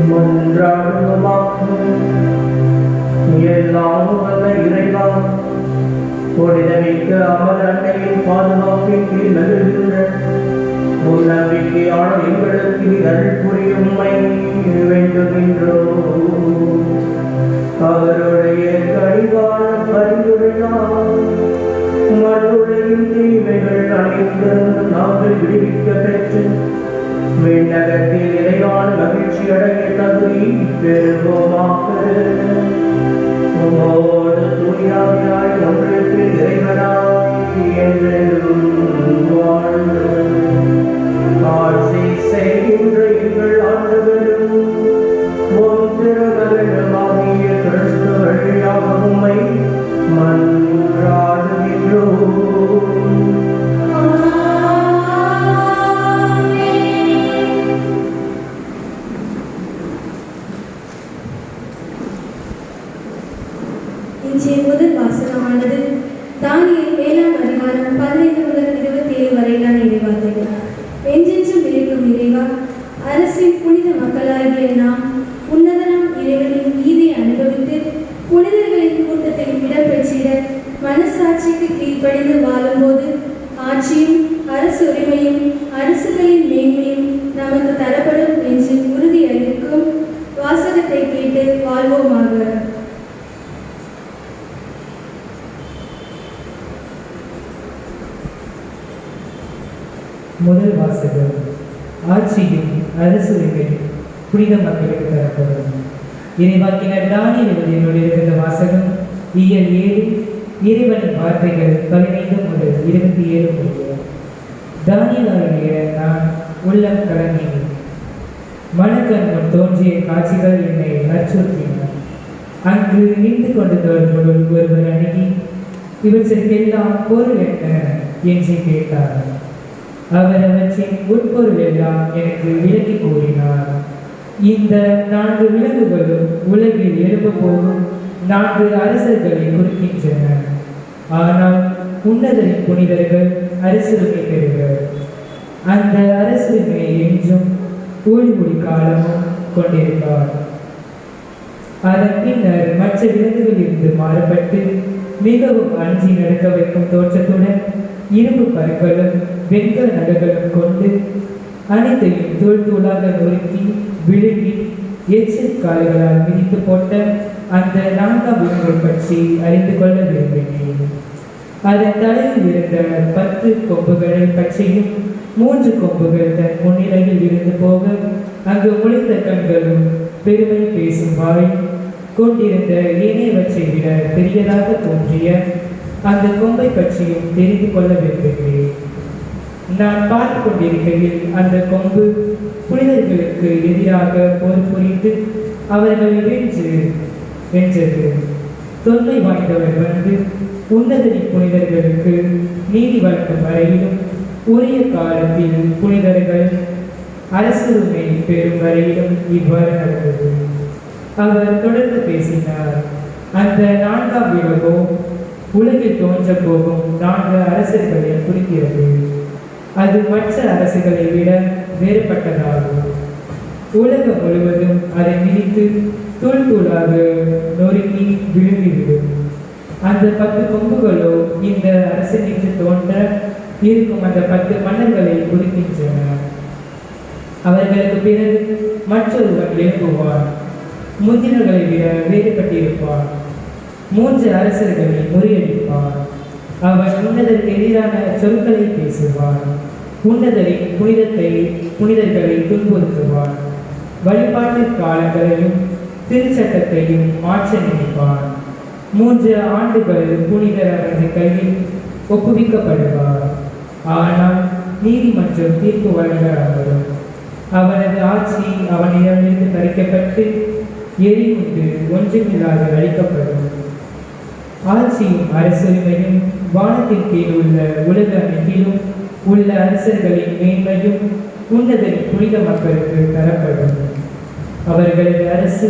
மன்றாடுவோமாக. எல்லாம் வல்ல இறைவா, புனிதமிக்க அமர் அன்னையின் பாதுகாப்பின் கீழ் நகர்கின்ற உன் நம்பிக்கையான எங்களுக்கு அருள் புரியும்மை வேண்டுகின்றோம். அவருடைய கனிவான பரிந்துரையால் மண்ணுலகின் தீமைகள் அனைத்திலிருந்தும் நாங்கள் விடுவிக்க பெற்று விண்ணகத்தில் நிலையான மகிழ்ச்சி அடைய தகுதி பெறுவோமாக. உமோடு தூயாவியாய் ஒன்றுக்கு இறைவனாய் என்றென்றும் வாழ்ந்து ஆட்சி செய்கின்ற எங்கள் ஆண்டவரும் உம் திருமகனுமாகிய கிறிஸ்து வழியாக உம்மை மன்றாடுகின்றோம். இன்றைய முதல் வாசகமானது தானியேல் 7ஆம் அதிகாரம் 15 முதல் 27 வரையிலான இறைவார்த்தைகள். என்றென்றும் இருக்கும் இறைவா, அரசின் புனித மக்களாகிய நாம் உன்னதனாம் இறைவனின் நீதியை அனுபவித்து புனிதர்களின் கூட்டத்தில் இடம்பெற்றிட மனசாட்சிக்கு கீழ்ப்படிந்து வாழும்போது ஆட்சியும் அரசு உரிமையும் அரசுகளின் மேன்மையும் நமக்கு தரப்படும் என்று உறுதியளிக்கும் வாசகத்தை கேட்டு வாழ்வோமாக. முதல் வாசகம். ஆட்சியும் அரசுரிமையும் புனித மக்களுக்கு தரப்படும். இறைவாக்கினர் தானியேல் எழுதியதோடு இருக்கின்ற வாசகம் இயல் 7 இறைவனின் வார்த்தைகள் 15 முதல் 27 முடிய. தானியேலாகிய நான் உள்ளம் கலங்கினேன். மனக்கண் முன் தோன்றிய காட்சிகள் என்னை அச்சுறுத்தின. அங்கு நின்று கொண்டிருந்தவர்களுள் ஒருவர் அணுகி, இவற்றிற்கெல்லாம் பொருள் என்ன என்று கேட்டார். அவர் அவற்றின் உட்பொருள் எல்லாம் எனக்கு விளக்கி கூறினார். இந்த 4 விலங்குகளும் உலகில் எழும்ப போகும் 4 அரசர்களை குறிக்கின்றன. ஆனால் உன்னதரின் புனிதர்கள் அரசுரிமை பெறுவர். அந்த அரசுரிமையை என்றும் ஊழிமுடி காலமும் கொண்டிருப்பார். அதன் பின்னர் மற்ற விலங்குகளிலிருந்து மாறுபட்டு மிகவும் அஞ்சி நடக்க வைக்கும் தோற்றத்துடன் இரும்பு பற்களும் வெண்கல நகைகளும் கொண்டு அனைத்தையும் தூள் தூளாக நொறுக்கி விழுங்கி எச்சில் கால்களால் மிதித்து போட்ட அந்த 4ஆம் விலங்கை பற்றி அறிந்து கொள்ள விரும்பினேன். அதன் தலையில் இருந்த 10 கொம்புகளை பற்றியும் 3 கொம்புகள் தன் முன்னிலையில் இருந்து போக அங்கு முளைத்த கண்களும் பெருமை பேசும் வாய் கொண்டிருந்த ஏனையவற்றை விட பெரியதாக தோன்றிய அந்த கொம்பை பற்றியும் தெரிந்து கொள்ள விரும்புகிறேன். நான் பார்த்து கொண்டிருக்கையில் அந்த கொம்பு புனிதர்களுக்கு எதிராக போர் புரிந்து அவர்களை வென்றது. தொன்மை வாய்ந்தவர் வந்து உன்னதரின் புனிதர்களுக்கு நீதி வழங்கும் வரையிலும் உரிய காலத்தில் புனிதர்கள் அரசுரிமை பெறும் வரையிலும் இவ்வாறு நடந்தது. அவர் தொடர்ந்து பேசினார். அந்த 4ஆம் விலங்கோ உலகில் தோன்ற போகும் 4 அரசர்களை குறிக்கிறது. அது மற்ற அரசுகளை விட வேறுபட்டதாகும். உலகம் முழுவதும் அதை மிதித்து தூள் தூளாக நொறுக்கி விழுங்கிவிடும். அந்த 10 கொம்புகளோ இந்த அரசனுக்கு தோன்ற இருக்கும் அந்த 10 மன்னர்களை குறிக்கின்றன. அவர்களுக்கு பிறகு மற்றொருவன் எழுப்புவான். முந்தினர்களை விட வேறுபட்டிருப்பான். 3 அரசர்களை முறியடிப்பான். அவன் உன்னதருக்கு எதிரான சொற்களை பேசுவான். உன்னதரின் புனிதர்களை துன்புறுத்துவான். வழிபாட்டு காலங்களையும் திருச்சட்டத்தையும் மாற்ற நினைப்பான். 3 ஆண்டுகள் புனிதர் அவரது கையில் ஒப்புவிக்கப்படுவார். ஆனால் நீதிமன்றம் தீர்ப்பு வழங்க வரும். அவனது ஆட்சி அவனிடமிருந்து பறிக்கப்பட்டு எரிமுண்டு ஒன்றுமில்லாத அளிக்கப்படும். ஆட்சியும் அரசுரிமையும் வானத்தின் கீழ் உள்ள உலக அமைப்பிலும் உள்ள அரசர்களின் மேன்மையும் உன்னதரின் புனித மக்களுக்கு தரப்படும். அவர்களது அரசு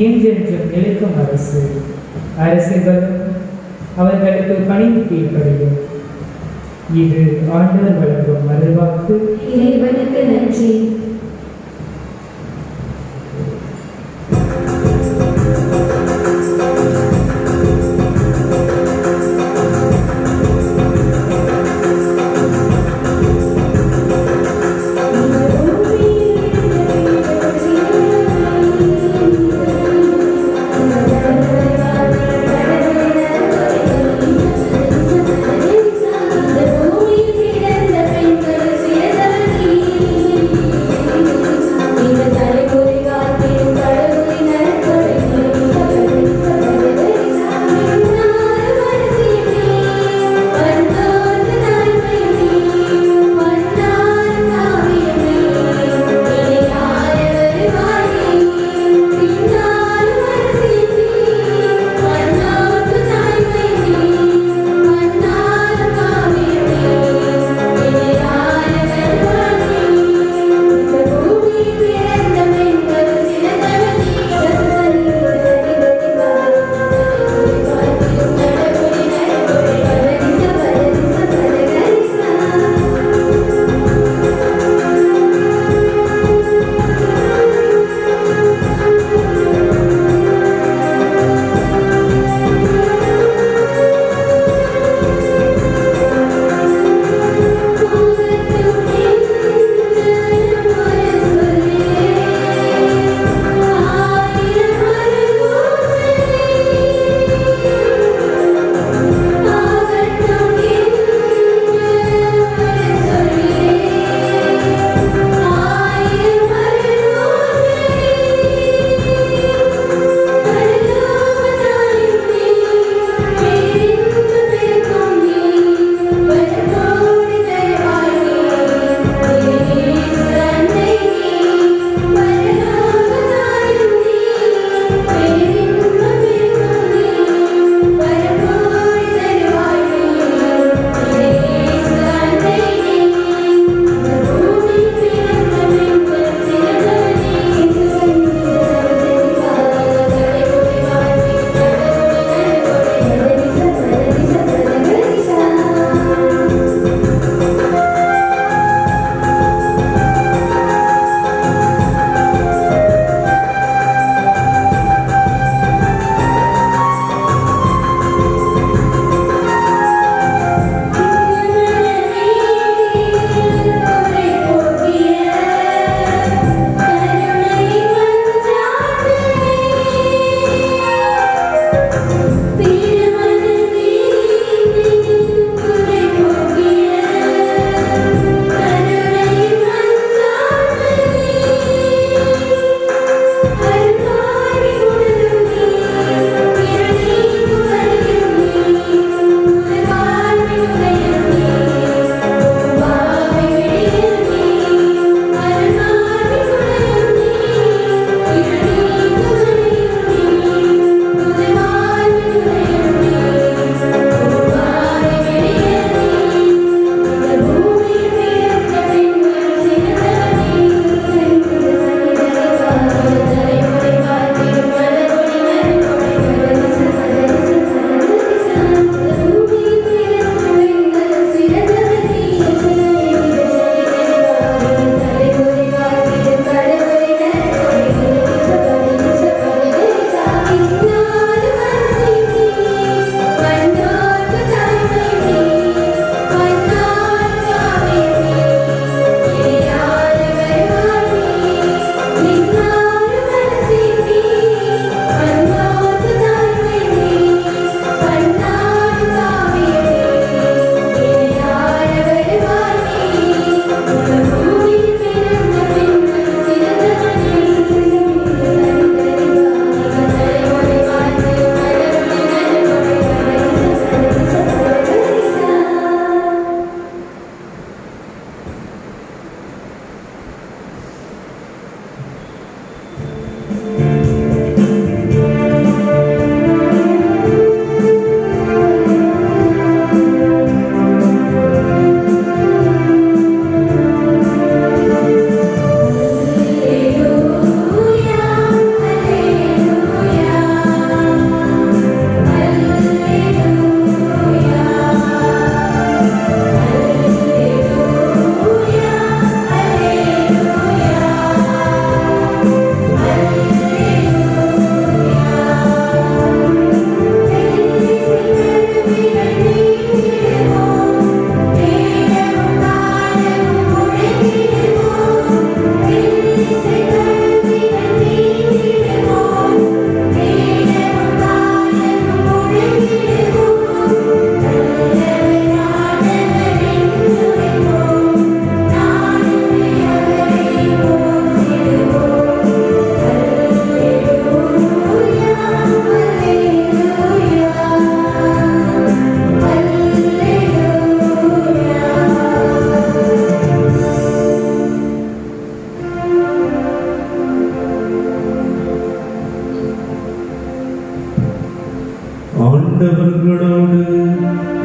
என்றென்றும் நிலைக்கும் அரசு. அரசுகளும் அவர்களுக்கு பணிந்து கீழ்ப்படையும். இது ஆண்டவர் வழங்கும் அருள்வாக்கு. இறைவனுக்கு நன்றி. ஆண்டவர்களோடு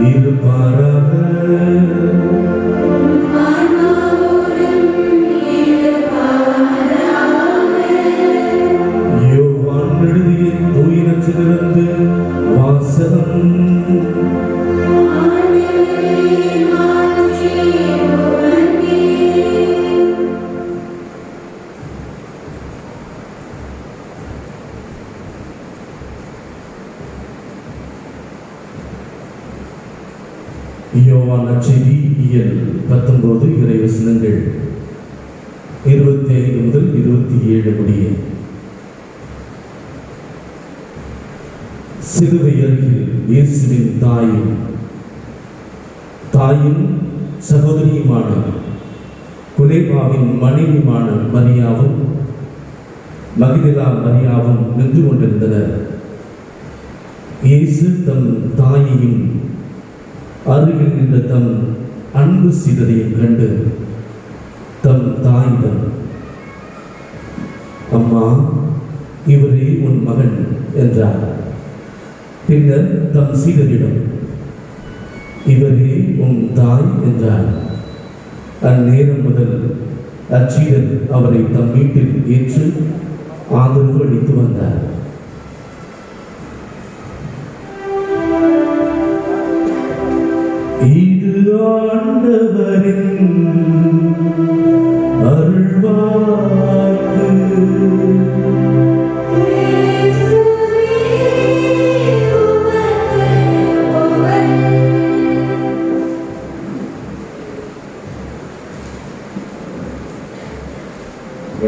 இருப்பாராக. யோவான் எழுதிய தூய நற்செய்தியிலிருந்து வாசகம். யோவான் நற்செய்தி இயல் 19 இறைவசனங்கள் 25 முதல் 27 முடிய. சிலுவை அருகில் இயேசுவின் தாயும் சகோதரியுமான குலேபாவின் மனைவியுமான மரியாவும் மகிதலா மரியாவும் நின்று கொண்டிருந்தனர். இயேசு தம் தாயையும் அருகில் நின்ற தம் அன்பு சீடரையும் கண்டு தம் தாயிடம், அம்மா, இவரே உன் மகன் என்றார். பின்னர் தம் சீடரிடம், இவரே உன் தாய் என்றார். அந்நேரம் முதல் அச்சீடர் அவரை தம் வீட்டில் ஏற்று ஆதரவு அளித்து வந்தார். இது ஆண்டவரின் அருள்வாக்கு.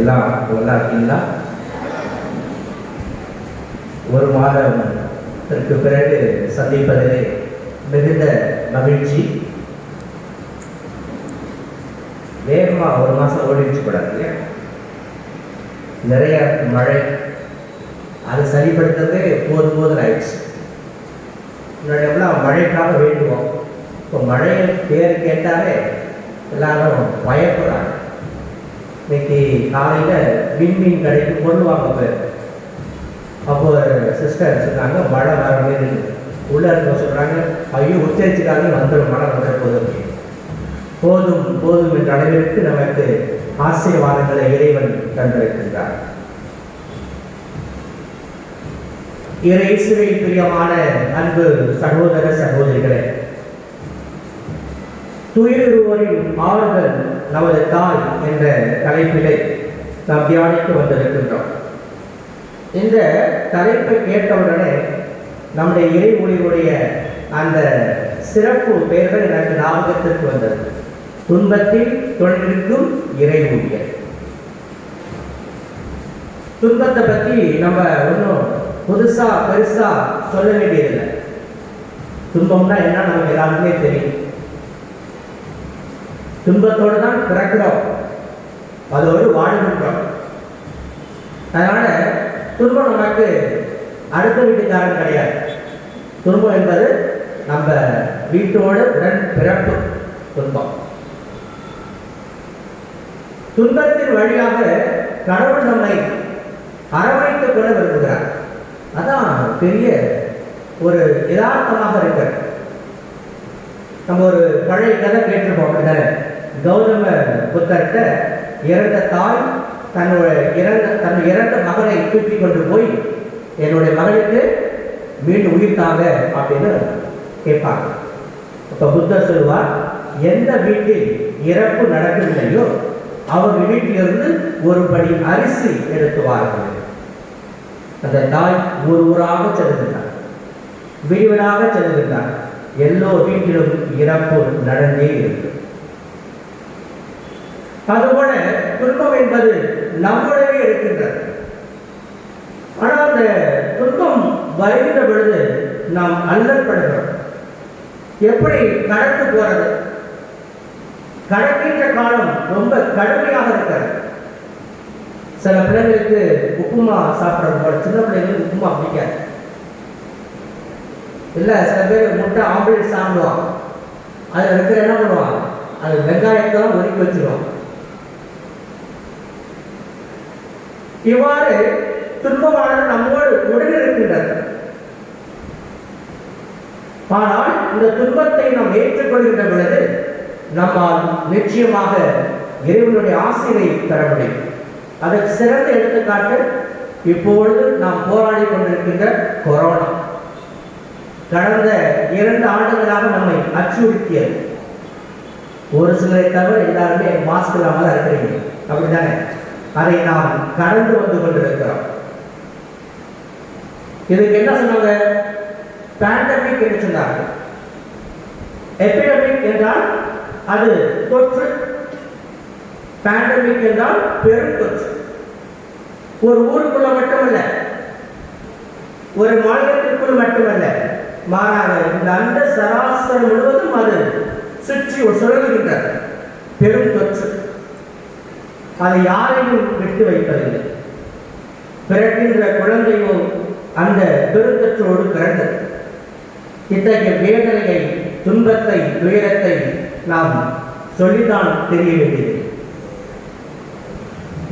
எல்லாம் நல்லா இருக்கீங்களா? ஒரு மாதத்திற்கு பிறகு சந்திப்பதிலே மிகுந்த மகிழ்ச்சி. வேகமாக ஒரு மாதம் ஓடிச்சு கூடாது இல்லையா? நிறைய மழை, அதை சரிப்படுத்துறதே போதும் ஆயிடுச்சு. முன்னாடி எல்லாம் மழைக்காக வேண்டுவோம். இப்போ மழை பேர் கேட்டாலே எல்லாரும் பயப்படுறாங்க. இன்னைக்கு காலையில் விண்மீன் கடைக்கு பொருள் வாங்க போயிரு. அப்போ சிஸ்டர் சொன்னாங்க மழை வர மாதிரி உள்ள இருக்க சொல்கிறாங்க, ஐயோ உச்சரிச்சுக்காக வந்துடும், மழை வர போதும் போதும் என்ற அளவிற்கு நமக்கு ஆசீர்வாதங்களை இறைவன் தந்திருக்கின்றார். இயேசுவில் பிரியமான அன்பு சகோதர சகோதரிகளே, துயிலுவோரின் ஆறுதல் நமது தாய் என்ற தலைப்பிலை நாம் தியானித்து வந்திருக்கின்றோம். இந்த தலைப்பை கேட்டவுடனே நம்முடைய இறை மொழியுடைய அந்த சிறப்பு பெயர்கள் எனக்கு ஞாபகத்திற்கு வந்தது. துன்பத்தில் தொழிலிருக்கும் இறை ஊழியர். துன்பத்தை பற்றி நம்ம ஒன்றும் புதுசா பெருசா சொல்ல வேண்டியதில்லை. துன்பம்னா என்ன நமக்கு எல்லாருக்குமே தெரியும். துன்பத்தோடு தான் பிறக்கிறோம், அதோடு வாழ்கின்றோம். அதனால துன்பம் நமக்கு அடுத்த வீட்டுக்காரன் கிடையாது. துன்பம் என்பது நம்ம வீட்டோடு உடன் பிறப்பு துன்பம். துன்பத்தின் வழியாக கடவுள் நம்மை அரவணைத்துக் கொள்ள விரும்புகிறார். அதான் பெரிய ஒரு யதார்த்தமாக இருக்கு. நம்ம ஒரு பழைய கதை கேட்டிருப்போம். கௌதம புத்தர்கிட்ட இறந்த தாய் தன் இறந்த மகனை தூக்கி கொண்டு போய் என்னுடைய மகனுக்கு மீண்டும் உயிர்த்தாங்க அப்படின்னு கேட்பாங்க. அப்ப புத்தர் சொல்லுவார், எந்த வீட்டில் இறப்பு நடக்கவில்லையோ அவர் வீட்டிலிருந்து ஒரு படி அரிசி எடுத்துவார்கள். அந்த தாய் ஊராக செல்லுகின்றார், வீடாக செல்லுகின்றார். எல்லோ வீட்டிலும் இறப்பு நடந்தே இருக்கு. அதுபோல துன்பம் என்பது நம்முடவே இருக்கின்றது. ஆனால் அந்த துன்பம் வருகின்ற பொழுது நாம் அல்லற்படுகிறோம். எப்படி கடந்து போறது? கடக்கின்ற காலம் ரொம்ப கடுமையாக இருக்கிறது. சில பிள்ளைங்களுக்கு உப்புமா சாப்பிட்றது போல, சின்ன பிள்ளைங்களுக்கு உப்புமா பிடிக்காது. இல்லை, சில பேர் முட்டை ஆம்லேட் சாப்பிடுவான். அதில் இருக்கிற என்ன பண்ணுவான், அது வெங்காயத்தை தான் ஒதுக்கி வச்சிருவான். இவ்வாறு துன்பமானது நம்மோடு உடன் இருக்கின்றது. ஆனால் இந்த துன்பத்தை நாம் ஏற்றுக்கொள்கின்ற பொழுது நம்மால் நிச்சயமாக இறைவனுடைய ஆசீரை பெற முடியும். அதற்கு சிறந்த எடுத்துக்காட்டு இப்பொழுது நாம் போராடி கொண்டிருக்கின்ற கொரோனா. கடந்த 2 ஆண்டுகளாக நம்மை அச்சுறுத்தியது. ஒரு சிலரை தவிர எல்லாருமே மாஸ்க் இல்லாமல் இருக்கிறீங்க, அப்படித்தானே? அதை நாம் கடந்து வந்து கொண்டிருக்கிறோம். இதுக்கு என்ன சொன்னாங்க? பேண்டமிக் என்று சொன்னாங்க. எபிடமிக் என்றால் அது தொற்று, பேண்டமிக் என்றால் பெரும் தொற்று. ஒரு ஊருக்குள்ள மட்டுமல்ல, ஒரு மாநிலத்திற்குள் மட்டுமல்ல, மாறாக இந்த அந்த சராசரி முழுவதும் அது சுற்றி சுழல்கின்ற பெரும் தொற்று. அதை யாரையும் விட்டு வைப்பதில்லை. பிறக்கின்ற குழந்தையும் அந்த பெருந்தொற்றோடு பிறந்தது. இத்தகைய வேதனையை, துன்பத்தை, துயரத்தை நாம் சொல்லித்தான் தெரிய வேண்டியது.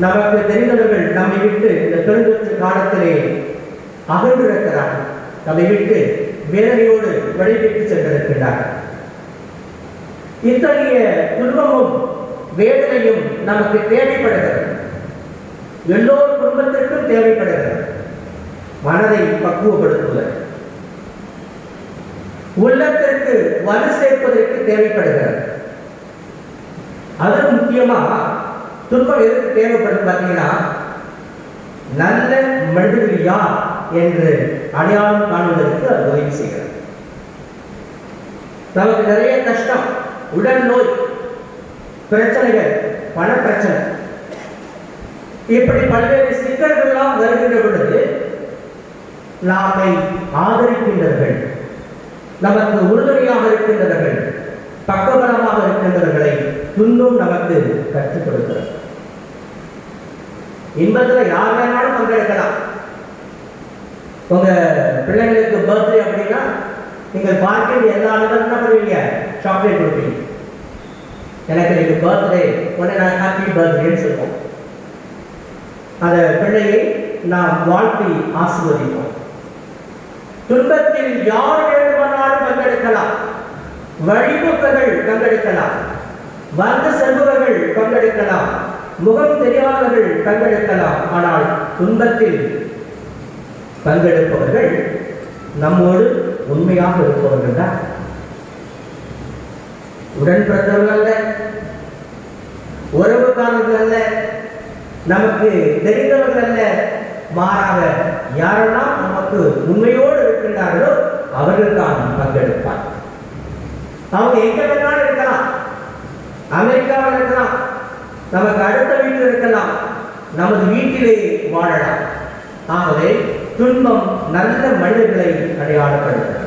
நமக்கு தெரிந்தவர்கள் நம்மை விட்டு இந்த பெருந்தொற்று காலத்திலே அகன்றிருக்கிறார்கள். நம்மை விட்டு வேதனையோடு விடைபெற்று சென்றிருக்கிறார்கள். இத்தகைய துன்பமும் வேதனையும் நமக்கு தேவைப்படுகிறது. எல்லோர் குடும்பத்திற்கும் தேவைப்படுகிறது. மனதை பக்குவப்படுத்துவது, உள்ளத்திற்கு வலு சேர்ப்பதற்கு தேவைப்படுகிறது. அது முக்கியமா துன்பம் எதற்கு தேவைப்படும் பார்த்தீங்கன்னா, நல்ல மனிதர்கள் யார் என்று அடையாளம் காணுவதற்கு அது உதவி செய்கிறது. நமக்கு நிறைய கஷ்டம், உடல் நோய் பிரச்சனைகள், பண பிரச்சனை, இப்படி பல்வேறு சிக்கல்கள்லாம் வருகின்ற பொழுது நாமை ஆதரிக்கின்றவர்கள், நமக்கு உறுதுணையாக இருக்கின்றவர்கள், பக்கபலமாக இருக்கின்றவர்களை துன்பம் நமக்கு கற்றுக் கொடுக்கிறது. இன்பத்தில் யார் வேணாலும் பங்கெடுக்கலாம். உங்க பிள்ளைங்களுக்கு பர்த்டே அப்படின்னா நீங்கள் பார்க்கின்ற எல்லா இடங்களும் என்ன பண்ணுவீங்க? சாக்லேட் கொடுப்பீங்க. எனக்கு இன்னைக்கு பர்த்டே, உடனே நான் ஹாப்பி பர்த்டேன்னு சொல்லுவோம். அந்த பிள்ளையை நாம் வாழ்த்தி ஆசீர்வதிப்போம். துன்பத்தில் யார் வேண்டுமானாலும் பங்கெடுக்கலாம். வழிபோக்கர்கள் பங்கெடுக்கலாம், வந்து செல்பவர்கள் பங்கெடுக்கலாம், முகம் தெரியாதவர்கள் பங்கெடுக்கலாம். ஆனால் துன்பத்தில் பங்கெடுப்பவர்கள் நம்மோடு உண்மையாக இருப்பவர்கள் தான். உடன் பிறந்தவர்கள் அல்ல, உறவுக்காரர்கள் அல்ல, நமக்கு தெரிந்தவர்கள் அல்ல. மாறாக யாரெல்லாம் நமக்கு உண்மையோடு இருக்கின்றார்களோ அவர்கள் தான் பங்கெடுப்பார். அவங்க எங்க வேணாலும் இருக்கலாம், அமெரிக்காவில் இருக்கலாம், நமக்கு அடுத்த வீட்டில் இருக்கலாம், நமது வீட்டிலே வாழலாம். ஆகவே துன்பம் நல்ல மனிதர்களை அடையாளப்படுத்தும்.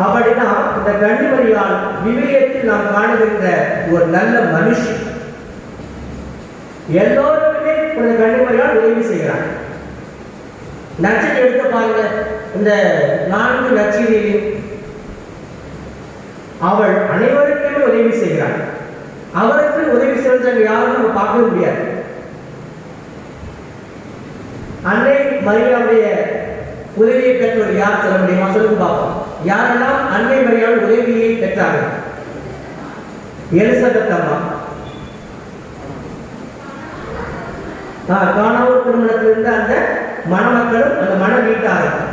அப்படின்னா இந்த கன்னிமரியால் விவிலியத்தில் நாம் காணுகின்ற ஒரு நல்ல மனுஷன். எல்லோருக்குமே இந்த கன்னிமரியால் உதவி செய்கிறார். நற்செய்தி எடுத்து பாருங்க, இந்த 4 நற்செய்தியிலும் அவள் அனைவருக்குமே உதவி செய்கிறார். அவருக்கு உதவி செஞ்சவங்க யாரும் நம்ம பார்க்க முடியாது. அன்னை மரியாவுடைய உதவியை பெற்றவர் யார் சொல்ல முடியுமா? சொல்லுங்க பார்ப்போம். யாரெல்லாம் அன்னை மரியாள் உதவியை பெற்றார்கள்? எலிசபெத் அம்மா, காணாவூர் திருமணத்தில் இருந்த அந்த மணமக்களும் அந்த மன வீட்டார்கள்.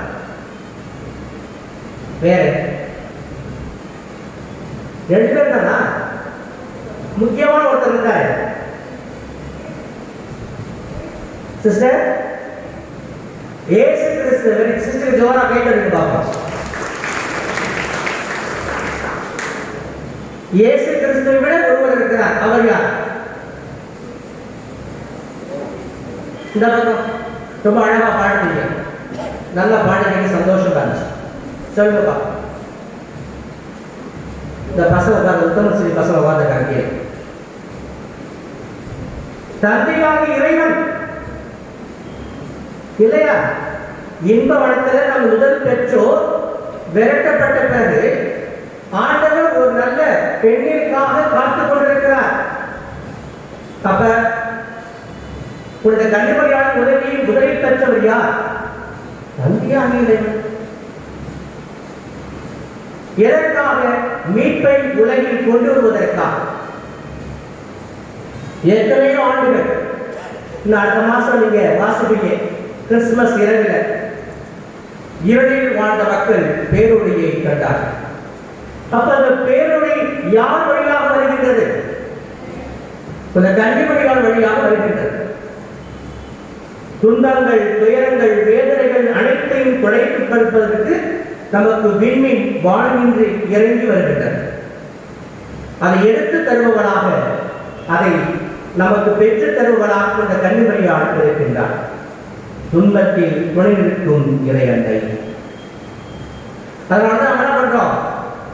வேற 2 பேர் தானா? முக்கியமான ஒருத்தர் இருந்தாரு. சிஸ்டர் ஏசு கிறிஸ்து. சிஸ்டர் ஜோரா கேட்டு பார்ப்போம். இயேசு கிறிஸ்துவை விட ஒருவர் இருக்கிறார். அவர் யார்? இந்த பக்கம் ரொம்ப அழகா பாடுறீங்க, நல்லா பாடுறீங்க, சந்தோஷமா இருந்துச்சு. சொல்லுங்கப்பா. இந்த பசங்க உட்கார்ந்து, உத்தமஸ்ரீ பசங்க உட்கார்ந்துருக்காங்க. தந்தையாக இறைவன் இல்லையா? இன்ப வளத்தில் நம் முதல் பெற்றோர் விரட்டப்பட்ட பிறகு ஆண்டவர் ஒரு நல்ல பெண்ணிற்காக காத்துக் கொண்டிருக்கிறார். அப்ப உடைய கன்னிமரியான உதவி பெற்றவர் யார்? தந்தையாக இறைவன். எதற்காக? மீட்பை உலகில் கொண்டு வருவதற்காக. எத்தனையோ ஆண்டுகள், இன்னும் அடுத்த மாசம் நீங்க வாசிப்பீங்க, கிறிஸ்துமஸ் இரவில் இருளில் வாழ்ந்த மக்கள் பேரொழியை கண்டார்கள். அப்ப அந்த பேரொழி யார் வழியாக வருகின்றது? இந்த கன்னிமரியாள் வழியாக வருகின்றது. துன்பங்கள், துயரங்கள், வேதனைகள் அனைத்தையும் குறைத்து கொடுப்பதற்கு நமக்கு விண்மீன் வானமின்றி இறங்கி வருகின்றது. அதை எடுத்து தருபவளாக, அதை நமக்கு பெற்று தருபவளாக இந்த கன்னிமரியாள் இருக்கின்றார். துன்பத்தில் துணை நிற்கும் இறையண்டை. அதனால தான் என்ன பண்றோம்?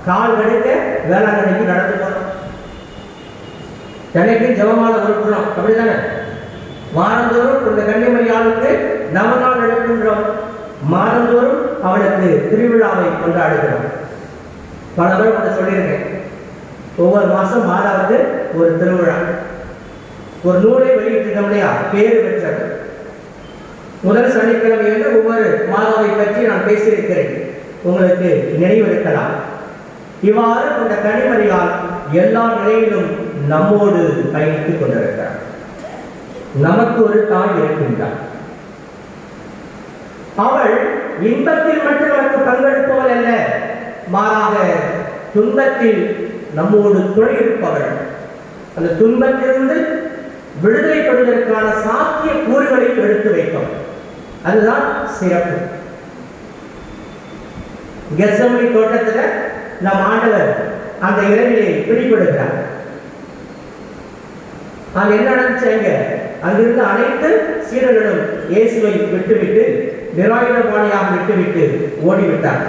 கால் கடுக்க வேளாங்கண்ணிக்கு நடந்து போறோம். சென்னைக்கு ஜெபமாலை உருட்டுறோம், அப்படிதானே? வாரந்தோறும் இந்த கன்னிமரியாளுக்கு நவநாள் நடக்கின்றோம். மாதந்தோறும் அவளுக்கு திருவிழாவை கொண்டாடுகிறோம். பல பேர் அதை சொல்லியிருக்கேன். ஒவ்வொரு மாசம் மாதாவுக்கு ஒரு திருவிழா. ஒரு நூலை வெளியிட்டிருக்கோம் இல்லையா, பேரு பெற்றது. முதல் சனிக்கிழமை என்று ஒவ்வொரு மாதாவை பற்றி நான் பேசியிருக்கிறேன், உங்களுக்கு நினைவிருக்கலாம். இவ்வாறு இந்த கன்னிமரியாள் எல்லா நிலையிலும் நம்மோடு பயணித்துக் கொண்டிருக்கிறார். நமக்கு ஒரு தாய் இருக்கின்றார். அவள் இன்பத்தில் மட்டும் நமக்கு பங்கெடுப்பவள் அல்ல, மாறாக துன்பத்தில் நம்மோடு துணை இருப்பவள். அந்த துன்பத்திலிருந்து விடுதலைப்படுவதற்கான சாத்திய கூறுகளை எடுத்து வைப்பவள். அதுதான் சிறப்பு. கெத்செமனி தோட்டத்தில் நம் ஆண்டவர் அந்த இரவிலே பிடிபடுகிறார். அது என்ன நடந்துச்சாங்க? அங்கிருந்து அனைத்து சீடர்களும் இயேசுவை விட்டுவிட்டு, நிராயுதபாணியாக விட்டுவிட்டு ஓடிவிட்டார்.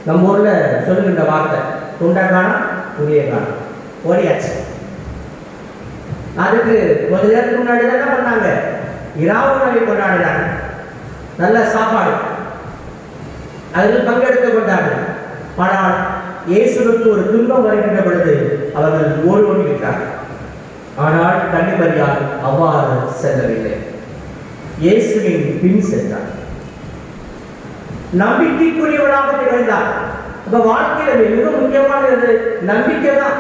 நம்ம ஊர்ல சொல்லுகின்ற வார்த்தை, துண்டக்கான புதிய காலம், ஓடியாச்சு. அதுக்கு கொஞ்ச நேரத்துக்கு முன்னாடி என்ன பண்ணாங்க? இராவுணவை கொண்டாடினாங்க. நல்ல சாப்பாடு, அதில் பங்கெடுத்து கொண்டார்கள். ஆனால் இயேசுவுக்கு ஒரு துன்பம் வருகின்ற பொழுது அவர்கள் ஓடி விட்டார்கள். ஆனால் கன்னிமரியாள் அவ்வாறு செல்லவில்லை. இயேசுவின் பின் சென்றார். நம்பிக்கைக்குரியவளாக திகழ்ந்தார். இப்ப வாழ்க்கையில் மிக முக்கியமானது நம்பிக்கை தான்.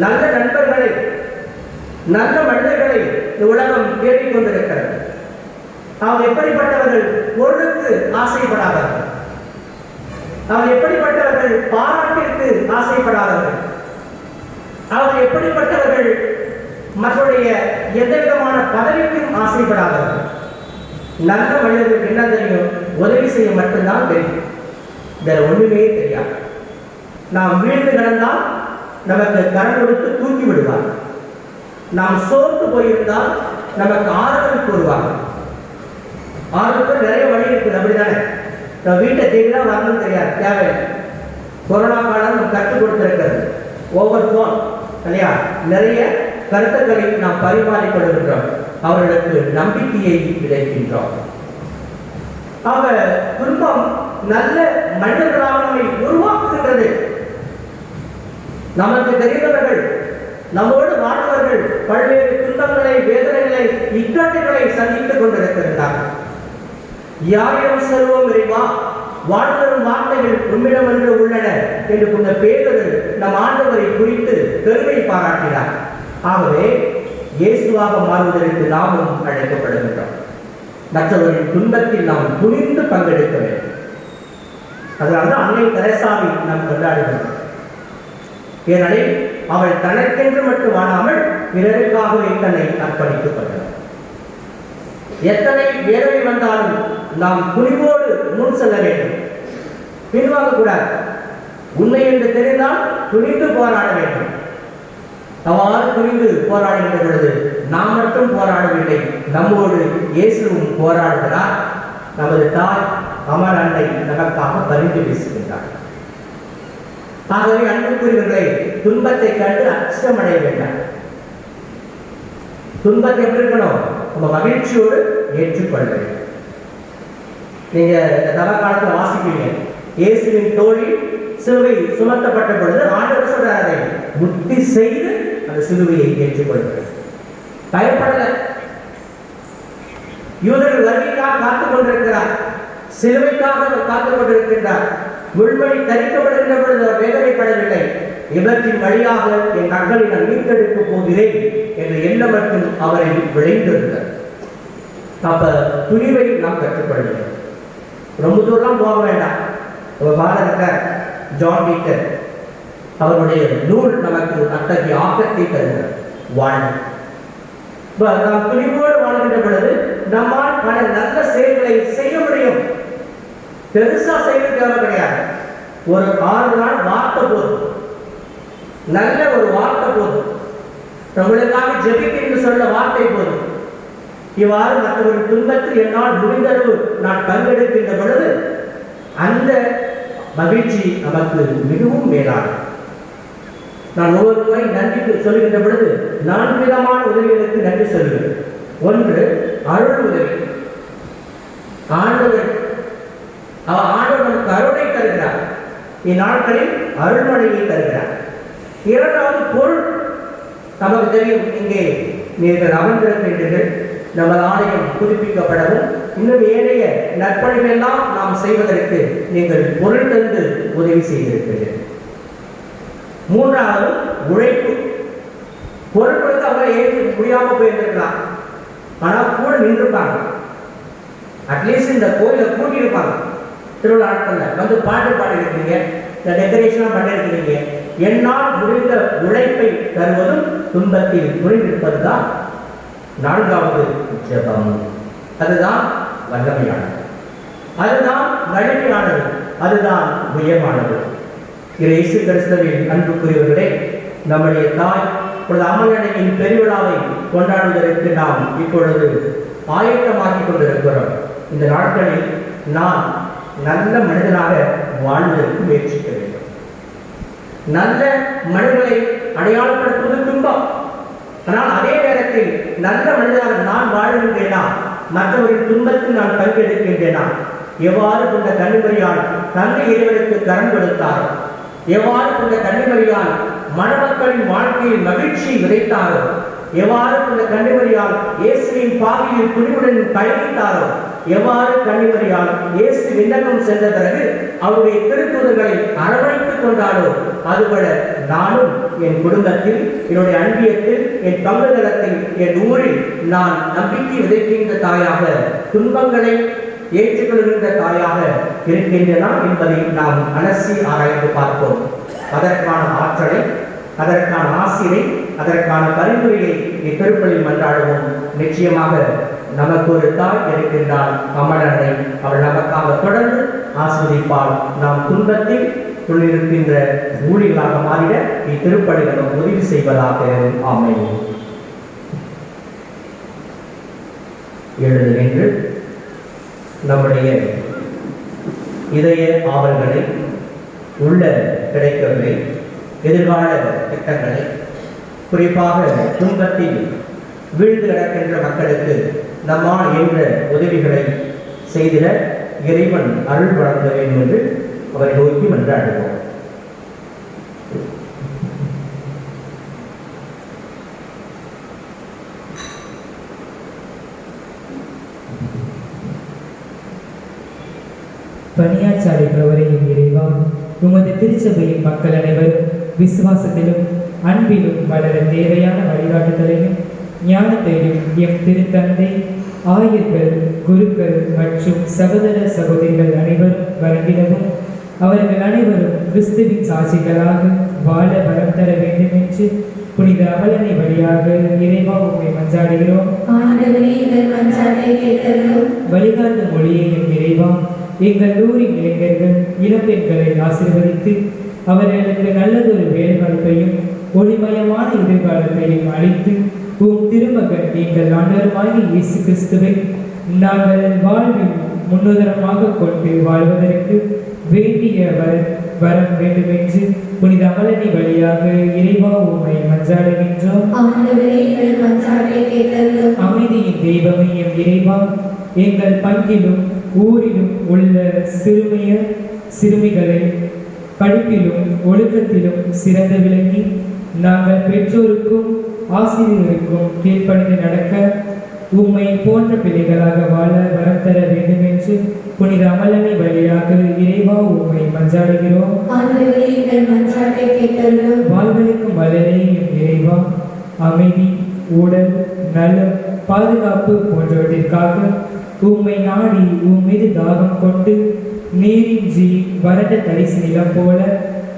நல்ல நண்பர்களை, நல்ல மனிதர்களை இந்த உலகம் தேடிக்கொண்டிருக்கிறது. அவர் எப்படிப்பட்டவர்கள்? பொருளுக்கு ஆசைப்படாதவர்கள். அவர் எப்படிப்பட்டவர்கள்? பாராட்டிற்கு ஆசைப்படாதவர்கள். அவர் எப்படிப்பட்டவர்கள்? மற்றவருடைய எந்த விதமான பதவிக்கும் ஆசைப்படாதவர்கள். நல்ல மனிதர்களுக்கு என்ன தெரியும்? உதவி செய்ய மட்டும்தான் தெரியும், வேற ஒண்ணுமே தெரியாது. நாம் வீழ்ந்து கிடந்தால் நமக்கு கரம் கொடுத்து தூக்கி விடுவார். நாம் சோர்ந்து போயிருந்தால் நமக்கு ஆறுதல் கூறுவார். ஆறுதலுக்கு நிறைய வழி இருக்குது, அப்படிதானே? நம்ம வீட்டை தேடினா வரணும் தெரியாது, தேவையில்லை. கொரோனா காலம் நம்ம கற்றுக் கொடுத்திருக்கிறது. ஓவர் போன் இல்லையா? நிறைய கருத்துக்களை நாம் பரிமாறிக்கொள்கின்றோம். அவர்களுக்கு நம்பிக்கையை விதைக்கின்றோம். அவர் துன்பம் நல்ல மனிதர்களாக நம்மை உருவாக்குகின்றது. நமக்கு தெரிந்தவர்கள், நம்மோடு வாழ்ந்தவர்கள் பல்வேறு துன்பங்களை, வேதனைகளை, இக்கட்டுகளை சந்தித்துக் கொண்டிருக்கின்றார்கள். யாரிடம் செல்வோம் இறைவா, வாழ்ந்தரும் வார்த்தைகள் உம்மிடம் என்று உள்ளன என்று கொண்ட பேதர் நம் ஆண்டவரை குறித்து பெருமை பாராட்டினார். ஆகவே இயேசுவாக மாறுவதற்கு நாமும் அழைக்கப்படுகின்றோம். மற்றவர்களின் துன்பத்தில் நாம் துணிந்து பங்கெடுக்க வேண்டும். அதனால்தான் அன்னை தெரேசாவை நாம் கொண்டாடுகின்றோம். ஏனெனில் அவள் தனக்கென்று மட்டும் வாழாமல் பிறருக்காகவே தன்னை அர்ப்பணித்துக் கொண்டார். எத்தனை வேதனை வந்தாலும் நாம் துணிவோடு முன் செல்ல வேண்டும், பின்வாங்க கூடாது. உண்மை என்று தெரிந்தால் துணிந்து போராட வேண்டும். அவ்வாறு துணிந்து போராடுகின்ற பொழுது நாம் மட்டும் போராடவில்லை, நம்மோடு இயேசுவும் போராடுகிறார். நமது தாய் அமர் அன்னை நமக்காக பரிந்து பேசுகின்றார். ஆகவே அன்புக்குரியவர்களை, துன்பத்தை கண்டு அச்சமடைய வேண்டாம். துன்பத்தை எப்படி இருக்கணும்? நம்ம மகிழ்ச்சியோடு ஏற்றுக்கொள்ள வேண்டும். நீங்க இந்த தவ காலத்தில் வாசிப்பீங்க, இயேசுவின் தோளில் சிலுவை சுமத்தப்பட்ட பொழுது ஆண்டவர் சொல்றார், அதை புத்தி செய்து அந்த சிலுவையை ஏற்றுக்கொள்கிறது. பயப்படல. யூதர்கள் வருகைக்காக காத்துக் கொண்டிருக்கிறார், சிலுவைக்காக காத்துக் கொண்டிருக்கின்றார். முள்மணி தரிக்கப்படுகின்ற பொழுது அவர் வேதனைப்படவில்லை. இவற்றின் வழியாக என் மக்களை நான் மீட்டெடுக்கப் போகிறேன் என்ற எண்ணம் மட்டும் அவரை விளைந்திருந்தார். அப்ப துணிவை நாம் கற்றுக்கொள்கிறோம். ரொம்ப தூரம் போக வேண்டாம். ஒரு பாரதர் ஜான் பீட்டர் அவருடைய நூல் நமக்கு அத்தகைய ஆக்கத்தை தருகிறார். வாழ்வு நாம் துணிவோடு வாழ்கின்ற பொழுது நம்மால் பல நல்ல செயல்களை செய்ய முடியும். பெருசா செய்ய தேவை கிடையாது. ஒரு 6 நாள் வார்த்தை போதும், நல்ல ஒரு வார்த்தை போதும், நம்மளுக்காக ஜெபிக்க சொல்ல வார்த்தை போதும். இவ்வாறு மற்றொரு துன்பத்தில் என்னால் முடிந்தளவு நான் பங்கெடுக்கின்ற பொழுது அந்த மகிழ்ச்சி நமக்கு மிகவும் மேலானது. நான் ஒவ்வொரு முறை நன்றி சொல்கின்ற பொழுது 4 விதமான உதவிகளுக்கு நன்றி சொல்கிறேன். ஒன்று அருள் உதவி. ஆண்டவர் நமக்கு அருளை தருகிறார். இந்நாட்களில் அருள்மழையை தருகிறார். இரண்டாவது பொருள். நமக்கு தெரியும், இங்கே நீங்கள் அமர்ந்திருக்கின்றீர்கள். நமது ஆலயம் புதுப்பிக்கப்படவும் இன்னும் ஏனைய நற்பணிகள் எல்லாம் நாம் செய்வதற்கு நீங்கள் பொருள் தந்து உதவி செய்திருக்கிறீர்கள். மூன்றாவது உழைப்பு. பொருள் கொடுத்து அவரை ஏற்க முடியாம போயிருந்திருக்கலாம், ஆனால் கூட நின்றுப்பாங்க. அட்லீஸ்ட் இந்த கோயிலை கூட்டியிருப்பாங்க. திருவிழா நாட்கள்ல வந்து பாட்டு பாடிருக்கீங்க, இந்த டெக்கரேஷன் பண்ணிருக்கிறீங்க. என்னால் முடிந்த உழைப்பை தருவதும் துன்பத்தில் புரிந்திருப்பது தான் 4வது ஜெபம். அதுதான் வல்லமையானது, அதுதான் வலிமையானது, அதுதான் உயர்வானது. இயேசு கிறிஸ்துவின் அன்புக்குரியவர்களே, நம்முடைய தாய் அம்மனையின் பெருவிழாவை கொண்டாடுவதற்கு நாம் இப்பொழுது ஆயத்தமாக்கிக் கொண்டிருக்கிறோம். இந்த நாட்களில் நாம் நல்ல மனிதனாக வாழ்வதற்கு முயற்சிக்க வேண்டும். நல்ல மனிதர்களை அடையாளப்படுத்துவது துன்பம். ஆனால் அதே நேரத்தில் நல்ல மனிதனாக நான் வாழ்கின்றேனா, மற்றவரின் துன்பத்தில் நான் பங்கெடுக்கின்றேனா, எவ்வாறு கொண்ட கன்னிமரியால் தந்தை இறைவனுக்கு கரம் கொடுத்தாரோ, எவ்வாறு கொண்ட கன்னிமரியால் மணமக்களின் வாழ்க்கையில் மகிழ்ச்சி விதைத்தாரோ, எவ்வாறு கொண்ட கன்னிமரியால் இயேசுவின் பாவியில் துணிவுடன் பயணித்தாரோ, எவ்வாறு கன்னிமரியால் இயேசு விண்ணகம் சென்ற பிறகு அவருடைய திருத்தூதர்களை அரவணைத்துக் கொண்டாரோ, அதுபோல நானும் என் குடும்பத்தில், என்னுடைய அன்பியத்தில், என் பங்குதளத்தில், என் ஊரில் நான் நம்பிக்கை விதைக்கின்ற தாயாக, துன்பங்களை ஏற்றுக்கொள்கின்ற தாயாக இருக்கின்றன என்பதை நாம் அலசி ஆராய்ந்து பார்ப்போம். அதற்கான ஆற்றலை, அதற்கான ஆசிரை, அதற்கான பரிந்துரையை இத்திருப்பலில் மன்றாடுவோம். நிச்சயமாக நமக்கு ஒரு தாய் இருக்கின்றால் அமலனை, அவள் நமக்காக தொடர்ந்து ஆஸ்வதிப்பால். நாம் துன்பத்தில் துணிருக்கின்ற ஊழிகளாக மாறிட இத்திருப்பலி நமக்கு உதவி செய்வதாக. ஆமென். எழுந்து நின்று நம்முடைய இதய ஆவல்களை, உள்ள கிடைக்கவில்லை எதிர்கால திட்டங்களை, குறிப்பாக துன்பத்தில் வீழ்ந்து கிடக்கின்ற மக்களுக்கு நம்மால் என்ற உதவிகளை செய்திட இறைவன் அருள் வழங்க வேண்டும் என்று அவரை நோக்கி மன்றாடுவோம். பணியாற்றாளிப்பவரே இறைவா, உமது திருச்சபையின் மக்கள் அனைவரும் விசுவாசத்திலும் அன்பிலும் வளர தேவையான வழிகாட்டுதலையும் ஞானத்தையும் எம் திருத்தந்தை, ஆயர்கள், குருக்கள் மற்றும் சகோதர சகோதரிகள் அனைவரும் வழங்கிடவும், அவர்கள் அனைவரும் கிறிஸ்துவின் சாட்சிகளாக வாழ வரம் தர வேண்டும் என்று புனித அமலனை வழியாக இறைவா உம்மை மன்றாடுகிறோம். வழிகாட்டும் மொழியை எம் இறைவா, எங்கள் ஊரின் இளைஞர்கள், இளம்பெண்களை ஆசீர்வதித்து அவர்களுக்கு நல்லதொரு வேலைவாய்ப்பையும் ஒளிமயமான எதிர்காலத்தையும் அளித்து உம் திருமகன் எங்கள் ஆண்டவருமாகிய இயேசு கிறிஸ்துவை நாங்கள் வாழ்வில் முன்னுதாரணமாக கொண்டு வாழ்வதற்கு வேண்டிய வரம் வேண்டும் என்று புனித அமலனை வழியாக இறைவா உம்மை மன்றாடுகின்றோம். அமைதியின் தெய்வமே எம் இறைவா, எங்கள் பங்கிலும் ஊரிலும் உள்ள சிறுமிகளை படிப்பிலும் ஒழுக்கத்திலும் சிறந்த விளங்கி நாங்கள் பெற்றோருக்கும் ஆசிரியருக்கும் கீழ்ப்படிந்து நடக்க உம்மை போன்ற பிள்ளைகளாக வாழ வரம் தர வேண்டும் என்று புனித அமலனை வழியாக இறைவா உம்மை மன்றாடுகிறோம். ஆண்டவரே, எங்கள் மன்றாட்டை கேட்டருளும். வாழ்வளிக்கும் வல்லலே எம் இறைவா, அமைதி, ஊழல், நலம், பாதுகாப்பு போன்றவற்றிற்காக உம்மை நாடி உம் மீது தாகம் கொண்டு நீரின்றி வறண்ட தரிசு நிலம் போல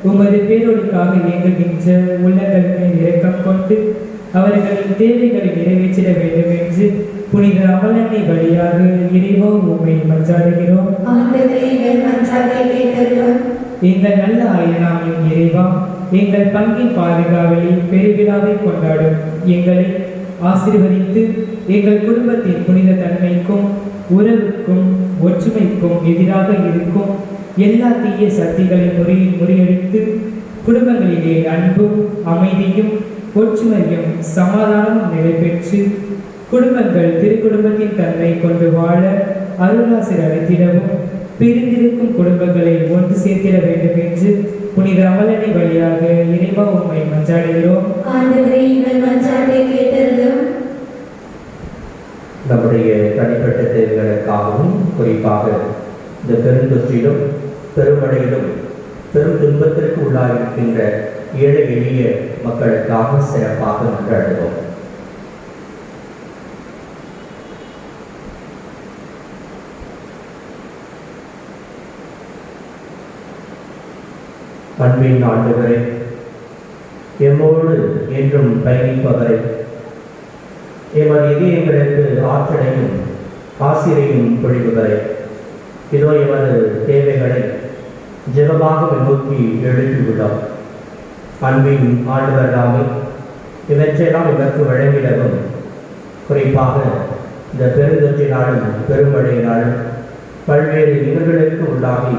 உமது பேரொழிக்காக இயங்குகின்ற உள்ளங்கள் மேல் இரக்கம் கொண்டு அவர்களின் தேவைகளை நிறைவேற்றிட வேண்டும் என்று புனித அமலனை வழியாக இறைவா உம்மை மன்றாடுகிறோம். ஆண்டவரே, எங்கள் மன்றாட்டை கேட்டருளும். எங்கள் நல்ல ஆயனாம் எம் இறைவா, எங்கள் பங்கின் பாதுகாவலை பெருவிழாவை கொண்டாடும் எங்களை ஆசீர்வதித்து எங்கள் குடும்பத்தின் புனித தன்மைக்கும் உறவுக்கும் ஒற்றுமைக்கும் எதிராக இருக்கும் எல்லா தீய சக்திகளை முறியடித்து குடும்பங்களிலே அன்பும் அமைதியும் ஒற்றுமையும் சமாதானமும் நிலைபெற்று குடும்பங்கள் திருக்குடும்பத்தின் தன்மை கொண்டு வாழ அருளாசிர் அளித்திடவும் பிரிந்திருக்கும் குடும்பங்களை ஒன்று சேர்த்திட வேண்டும் என்று புனித அமலனை வழியாக இறைவா உம்மை மன்றாடுகிறோம். ஆண்டவரே, எங்கள் மன்றாட்டை கேட்டருளும். நம்முடைய தனிப்பட்ட தேவைகளுக்காகவும் குறிப்பாக இந்த பெருந்தொற்றிலும் பெருமடையிலும் பெரும் துன்பத்திற்கு உள்ளாகிருக்கின்ற ஏழை எளிய மக்களுக்காக சிறப்பாக மன்றாடுவோம். அன்பின் ஆண்டவரே, எம்மோடு என்றும் பயணிப்பவரை, எமது இதயங்களுக்கு ஆற்றலையும் ஆசிரியையும் பொழிபவரை, இதோ எமது தேவைகளை ஜெபமாக நோக்கி எழுப்பியுள்ளோம். அன்பின் ஆண்டவர் தாமே இவற்றையெல்லாம் இவருக்கு வழங்கிடவும், குறிப்பாக இந்த பெருந்தொற்றினாலும் பெருமழையினாலும் பல்வேறு நிகழ்வுகளுக்கு உள்ளாகி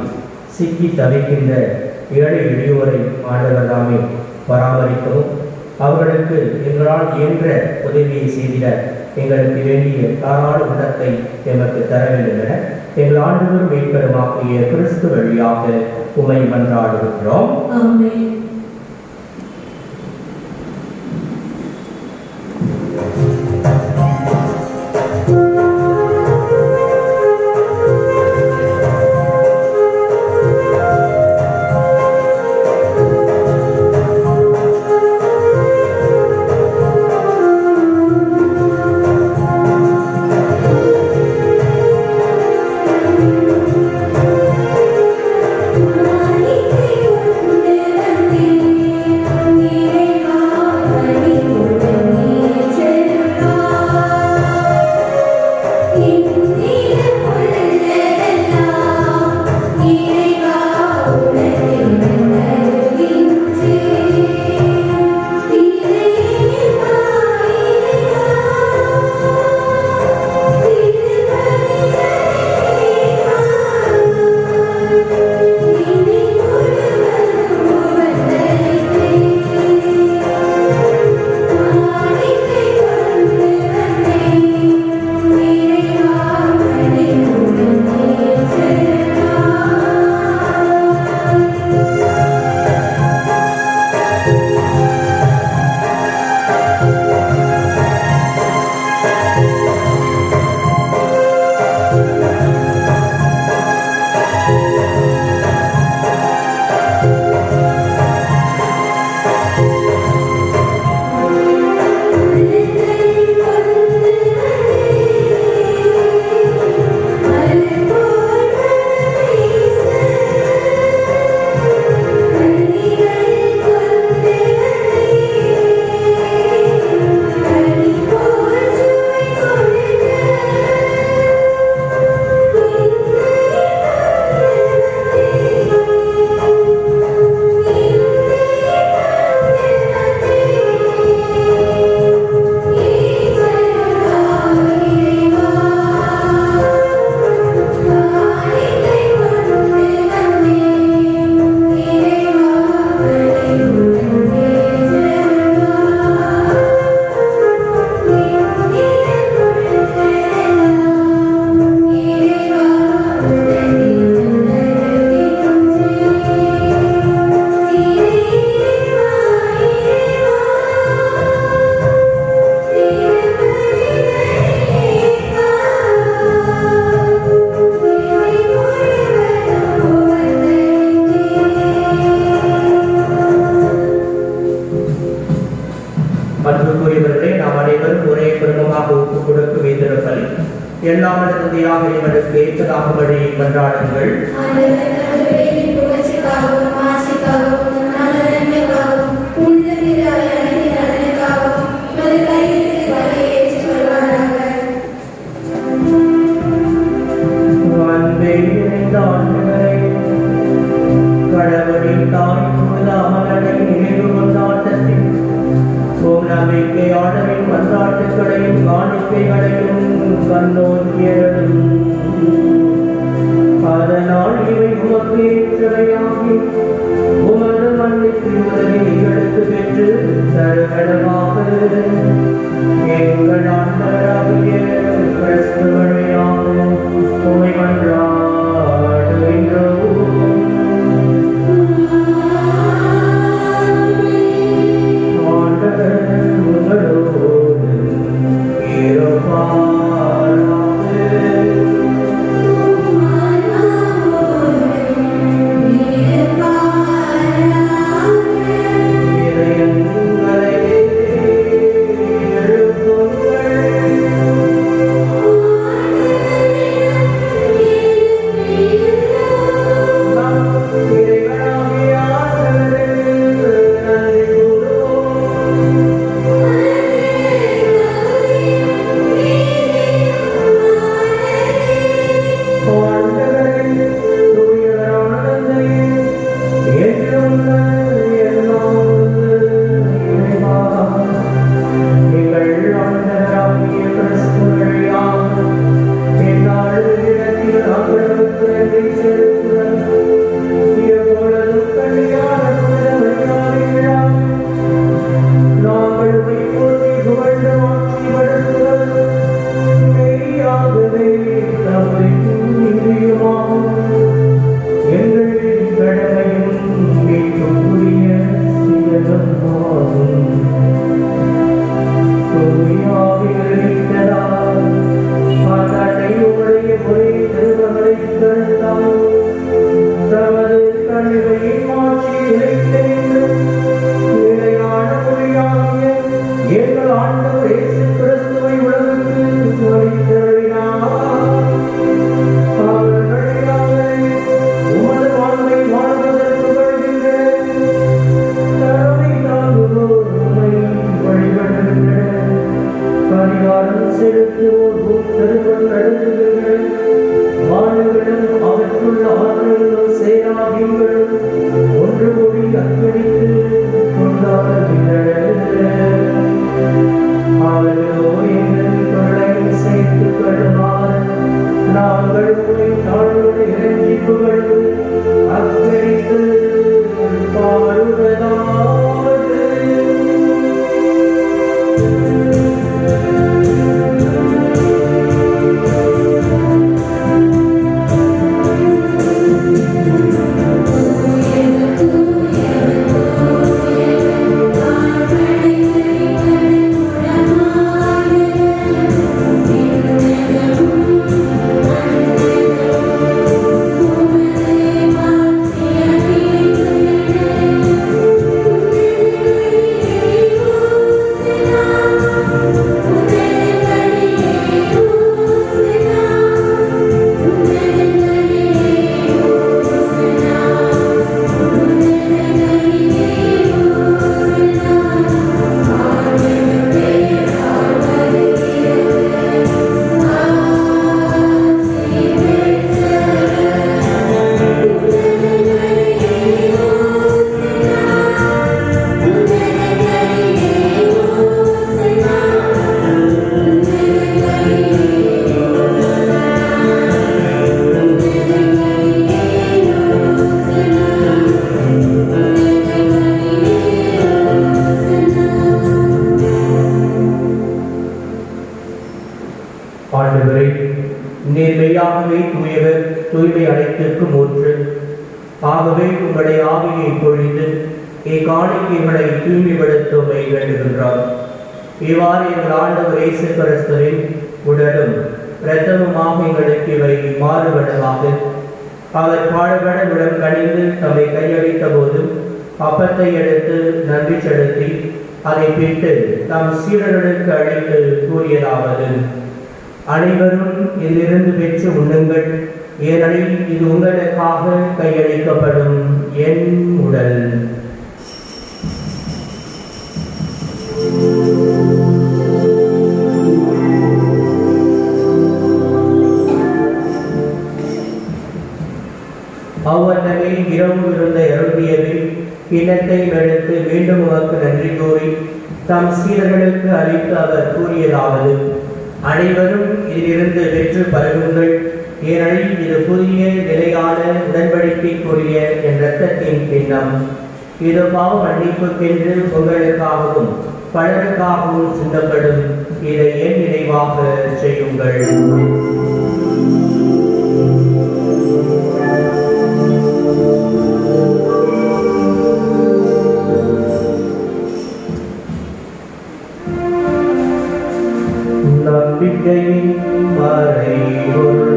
சிக்கி தவிக்கின்ற ஏழை எளியோரை ஆண்டவர் தாமே பராமரிக்கவும், அவர்களுக்கு எங்களால் இயன்ற உதவியை செய்திட எங்களுக்கு வேண்டிய தாராள உள்ளத்தை எமக்கு தர வேண்டும் என எங்கள் ஆண்டவர் மீட்பெருமாக்கிய கிறிஸ்து வழியாக உம்மை மன்றாடுகிறோம். ஆமென். Thank you. எல்லாம் தந்தையாக இவனுக்கு ஏற்றதாகும்படி கொண்டாடுங்கள். ஆண்டவர் தமது பெயரின் புகழ்ச்சிக்காகவும் ஆட்சிக்காகவும் நமது நன்மைக்காகவும் புனித திரு அவை அனைத்தின் நலனுக்காகவும் உமது கையிலிருந்து வகையை ஏற்றுக் கொள்வாராக. அன்பே நிறைந்த ஆண்டவரே, கடவுளின் தாய் புனிதாமலனை நினைவு கொண்டாட்டத்தில் உம் நம்பிக்கையாளரின் மன்றாட்டுகளையும் காணிக்கைகளையும் கண்ணோக்கியதும் அதனால் இவை உமக்கு ஏற்றவையாகி உமது மன்னிப்பு உதவி எங்களுக்கு பெற்று தருவனமாக எங்கள் ஆண்டவராகிய கிறிஸ்து வழியாக உம்மை மன்றாடுகின்றோம். ஆண்டவர் உங்களோடு இருப்பாராக. இதயங்களை எழுப்புங்கள். நம் இறைவனாகிய ஆண்டவருக்கு நன்றி கூறுவோம். ஆண்டவரே, தூயவரான தந்தையே, என்றும் எல்லாம் இறைவா, எங்கள் ஆண்டவராகிய கிறிஸ்து வழியாக எந்நாளும் இடத்தில் நாங்களுக்கு நன்றி செலுத்துகிறோம். எப்பொழுதும் கல்யாண மரியாதைகளால் நாங்கள் உம்மை போற்றி புகழ்ந்து மாட்சிப்படுத்துவது மெய்யாகவே தமக்கும் நீதியுமாகும். எங்கள் கடமையும் மீட்புக்குரிய செயலுமாகும். தூயாவிகளித்ததால் அதனை உடைய ஒரே திருமகளைத் தடுத்தால் தமது கனிவையின் மாட்சி நிலைத்தென்று நிலையான மொழியாகிய எங்கள் ஆண்டவர் இயேசு கிறிஸ்துவை உலகுக்கு அளித்தருளினார். அவர் வழியாக உமது வாழ்வை வாழ்வதற்கு வருகின்றனர். கருணை தாங்குவோர் உம்மை வழிபடுகின்றனர். பரிகாரம் செலுத்துவோர் உம் திருமண் நடத்துகின்றனர். வானங்களும் அவற்றுள்ள ஆற்றல்களும் சேராகிங்களும் ஒன்று கூடி அர்ப்பணித்து கொண்டாடுகின்றனர். அவர்களோ எங்கள் குரலை சேர்த்துக் கொள்ளுமாறு நாங்கள் உம்மை தாழ்வோடு இறைஞ்சி புகழ்ந்து அர்ப்பணித்து பாடுவதாவது. ஆண்டவரே, நீர் மெய்யாகவே தூயவர், தூய்மை அனைத்திற்கும் ஊற்று. ஆகவே உங்களுடைய ஆவியை பொழிந்து இக்காணிக்கைகளை தூய்மைப்படுத்துவதை வேண்டுகின்றார். இவ்வாறு எங்கள் ஆண்டவர் இயேசு கிறிஸ்துவின் உடலும் இரத்தமுமாக எங்களுக்கு இவை மாறுபடமாக. அவர் பாடுபட உடன் கணிந்து தம்மை கையளித்த போது அப்பத்தை எடுத்து நன்றி செலுத்தி அதை பிட்டு தம் சீடர்களுக்கு அளித்து கூறியதாவது: அனைவரும் இதிலிருந்து பெற்று உண்ணுங்கள், ஏனெனில் இது உங்களுக்காக கையளிக்கப்படும் என் உடல். அவ்வண்ணமே இரவு இருந்த அருந்தியதில் கிண்ணத்தை எடுத்து மீண்டும் உமக்கு நன்றி கூறி தம் சீடர்களுக்கு அளித்து அவர் கூறியதாவது: அனைவரும் இதிலிருந்து பெற்று பருகுங்கள், ஏனெனில் இது புதிய நிலையான உடன்படிக்கைக்குரிய என் இரத்தத்தின் கிண்ணம். இது பாவ மன்னிப்புக்கென்று உங்களுக்காகவும் பலருக்காகவும் சிந்தப்படும். இதை என் நினைவாக செய்யுங்கள். நம்பிக்கையின் மறைபொருள்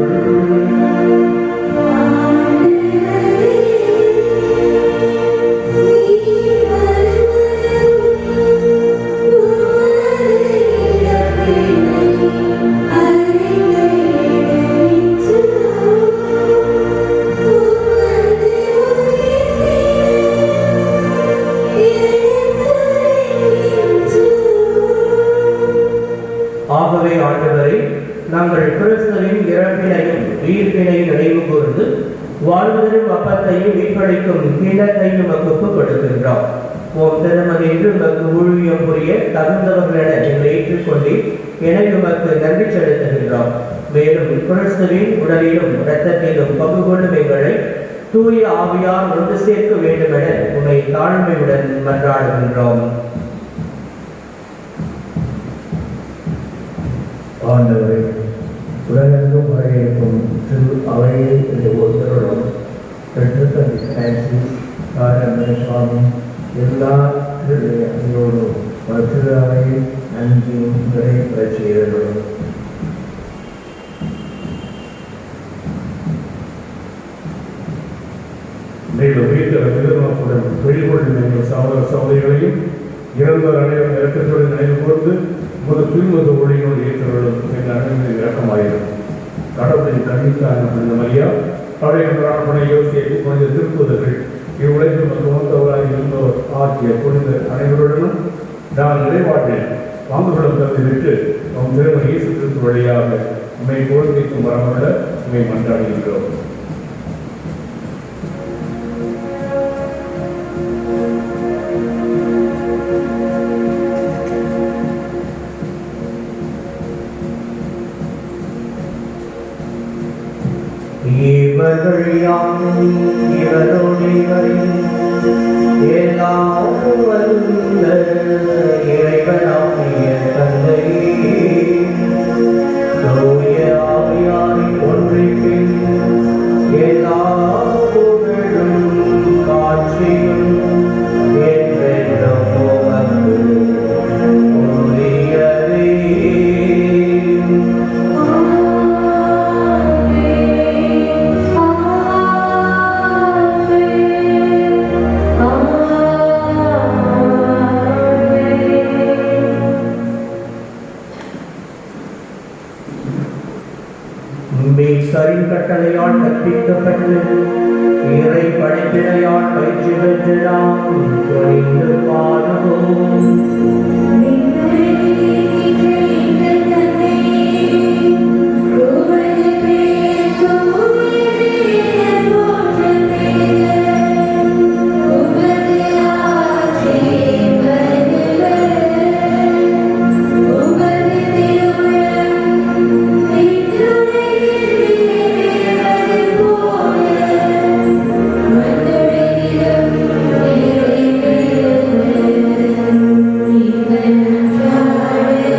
ஆகவே ஆண்டவரை, நாங்கள் கிறிஸ்துவின் இறப்பினையும் உயிர்ப்பினையும் நினைவு கூர்ந்து வாழ்வதற்கு அப்பத்தையும் மீட்பளிக்கும் கிண்ணத்தையும் நமக்கு ஒப்புக் கொடுக்கின்றோம். உம் திருமதி என்று உமக்கு ஊழியம் புரிய தகுந்தவர்களென எங்களை ஏற்றுக்கொண்டு எனவே உமக்கு நன்றி செலுத்துகின்றோம். மேலும் கிறிஸ்துவின் உடலிலும் இரத்தத்திலும் பங்கு கொள்ளும் எங்களை தூய ஆவியார் ஒன்று சேர்க்க வேண்டுமென உம்மை தாழ்மையுடன் மன்றாடுகின்றோம். ஆண்டவரே, உலகெங்கும் வரையறுக்கும் திரு அவையை இந்த ஒருத்தருடன் பெற்றதன் பிரான்சிஸ் சுவாமி எல்லா திருடையோடும் திரு அவையை நன்றியும் நிறைவு செய்தோம். மேலும் உயிர்த்தர எதிர்நோக்குடன் வெளிக்கொள்ளும் எங்கள் சகோதர சகோதரிகளையும் இறந்தோர் அனைவரும் இறக்கத்துடன் நினைவு கூர்ந்து முதல் தூய்மது ஒளியோடு ஏற்றவர்களும் எங்கள் அனைவரும் இறக்கமாயிரும். கடவுளின் கண்ணிக்கான புனித மரியா, பழைய பிரார்த்தனை யோசியை புனித திருப்புதர்கள், இவ்வுலகில் சுமந்தவராக இருந்தோர் ஆகிய புனித அனைவருடனும் நான் நிறைவாற்றில் வாங்குகளும் தந்துவிட்டு உம் திருமண இயேசு கிறிஸ்து வழியாக உண்மை குழந்தைக்கும் வரமுள்ள உண்மை மன்றாடுகின்றோம். இவர்களியாகும் இவரோடு எல்லாம் வல்ல இறைவனாகிய தந்தையே, தூய ஆவியாரின் ஒன்றிப்பின் எல்லா புகழும் காட்சியும் என்றென்றும் உமக்கு உரியதே. கட்டளையால் கற்பிக்கப்பட்டு இறை படைப்பினையால் பயிற்சி பெற்று நாம் துணிந்து பாடுவோம். Amen.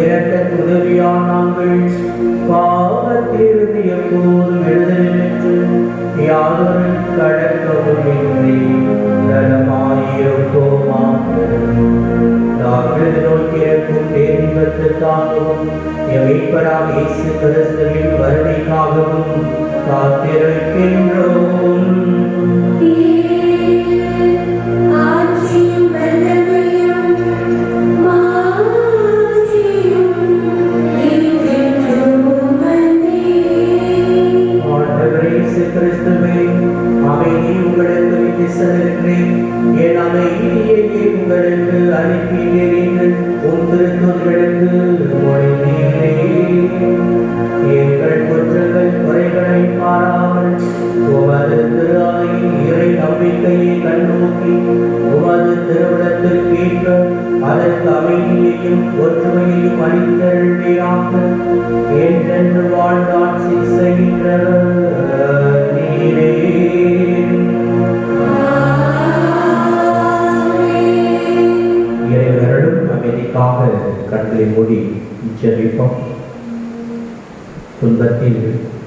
இரக்கத்தின் உதவியால் நாங்கள் பாவத்திலிருந்து எப்போதும் விடுதலை பெற்று யாதொரு கடக்கமுமின்றி நலமாயிருப்போமாக. நாங்கள் நோக்கியிருக்கும் பேரின்பத்துக்காகவும் எம் மீட்பராம் இயேசு கிறிஸ்துவின் வருகைக்காகவும் காத்திருக்கின்றோம். ஆட்சியும் வல்லமையும் மாட்சியும் என்றென்றும் உமதே. ஆண்டவரே இயேசு கிறிஸ்துவே, அமைதியை உங்களுக்கு விட்டு செல்கிறேன், என் அமைதியை உங்களுக்கு அனுப்பினேன் என்று உம் திருத்தூதர்களுக்கு மொழிந்தீரே. எங்கள் குற்றங்கள் குறைகளை பாராமல் உமது திரு அவையின் இறை நம்பிக்கையை கண்ணோக்கி உமது திருவிழத்திற்கேற்ப அதற்கு அமைதியையும் ஒற்றுமையையும் அளித்தருள்வீராக. என்றென்று வாழ்ந்தாட்சி செய்கின்றவர் நீரே. இறைவர்களும் அமைதிக்காக கண்களை மூடி ஜெபிப்போம். துன்பத்தில்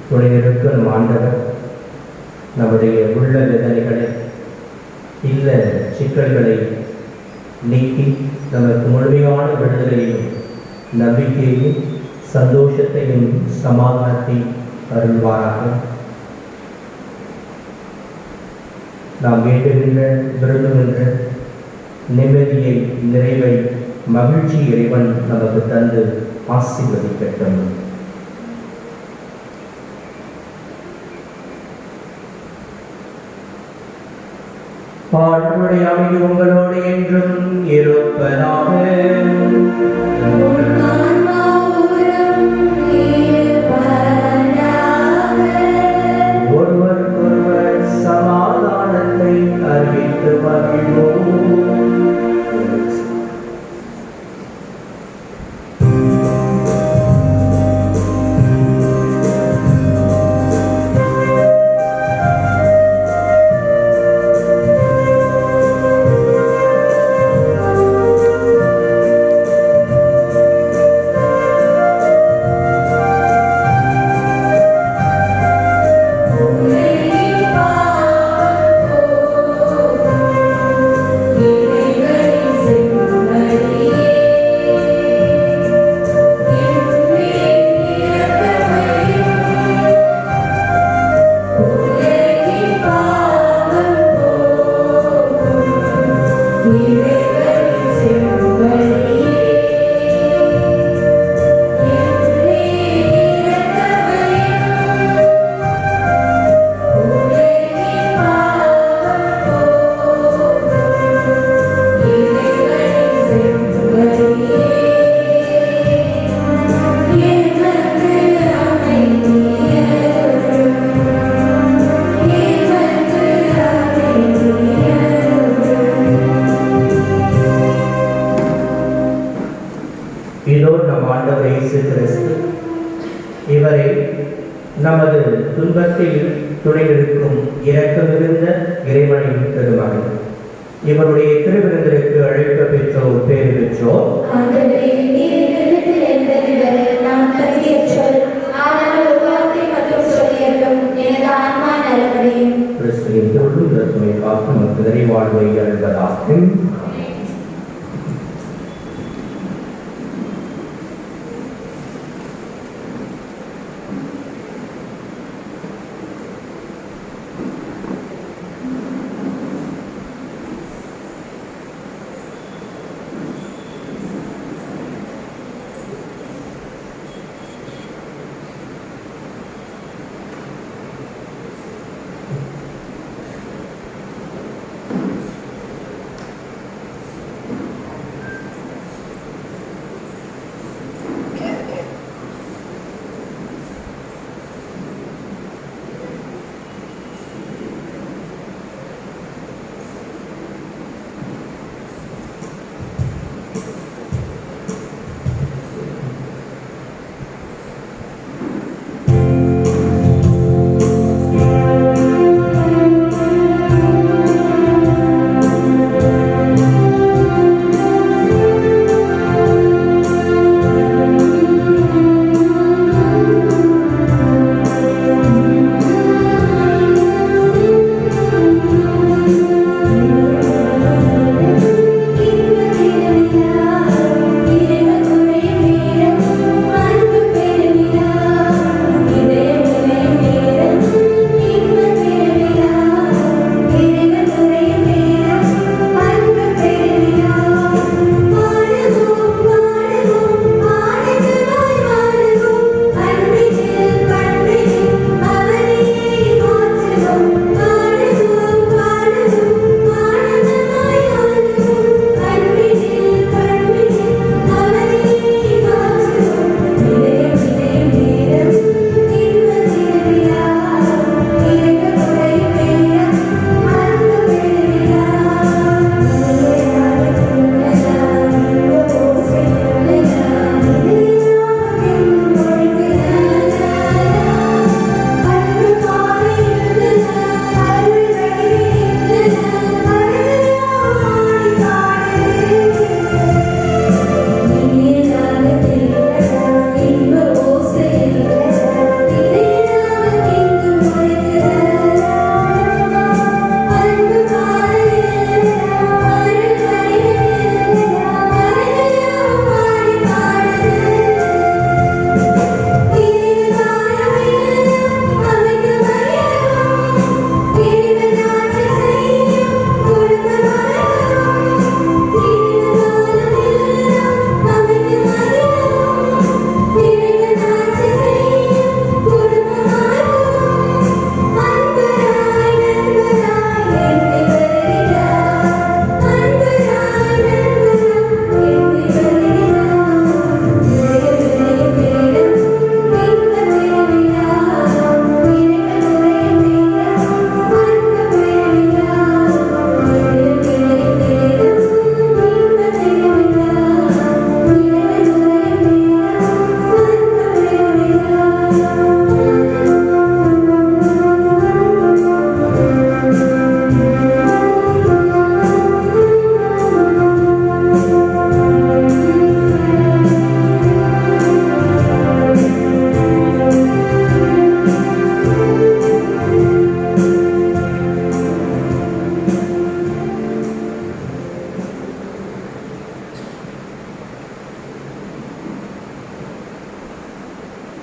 துணைநிற்கும் ஆண்டவர் நம்முடைய உள்ள வேதனைகளை இல்ல சிக்கல்களை நீக்கி நமக்கு முழுமையான விடுதலையும் நம்பிக்கையையும் சந்தோஷத்தையும் சமாதானத்தையும் அருள்வாராக. நாம் வேண்டுகின்ற விரும்புகின்ற நிம்மதியை, நிறைவை, மகிழ்ச்சி இறைவன் நமக்கு தந்து ஆசீர்வதிக்கட்டும். ஆண்டவருடைய அமைதி உங்களோடு என்றும் இருப்பதாக. உம் ஆன்மாவோடும் இருப்பதாக. ஒருவருக்கொருவர் சமாதானத்தை அறிவித்து மகிழ்வோம். இதோ நம் ஆண்டவர் இயேசு கிறிஸ்து, இவரை நமது துன்பத்தில் துணை நிற்கும் இரக்கமிருந்த இறைவனின் திருமகன். இவருடைய திருவிருந்திற்கு அழைக்க பெற்றோர், பேறு பெற்றோர். ஆண்டவரே, நீர் என்னிடத்தில் இருந்ததை வர நான் தகுதியற்றவர். ஆனால் ஒரு வார்த்தை மட்டும் சொல்லியருளும், எனது ஆன்மா நலமடையும். கிறிஸ்துவின் பொருளும் தத்துமை காத்து நமக்கு நிறைவாழ்வை அருள்வதாக.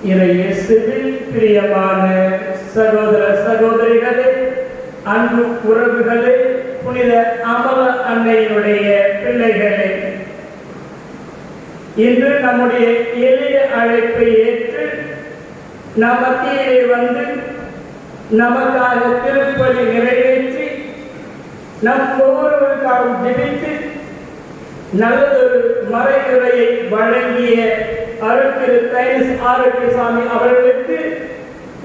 இயேசுவில் பிரியமான சகோதர சகோதரிகளே, அன்பு உறவுகளே, புனித அமல அன்னையினுடைய பிள்ளைகளே, இன்று நம்முடைய எளிய அழைப்பை ஏற்று நம் மத்தியிலே வந்து நமக்காக திருப்பலி நிறைவேற்றி நம் ஒவ்வொருவருக்காகவும் ஜெபித்து நல்லதொரு மறையுரையை வழங்கிய அருட்திரு தைலஸ் ஆரோக்கியசாமி அவர்களுக்கு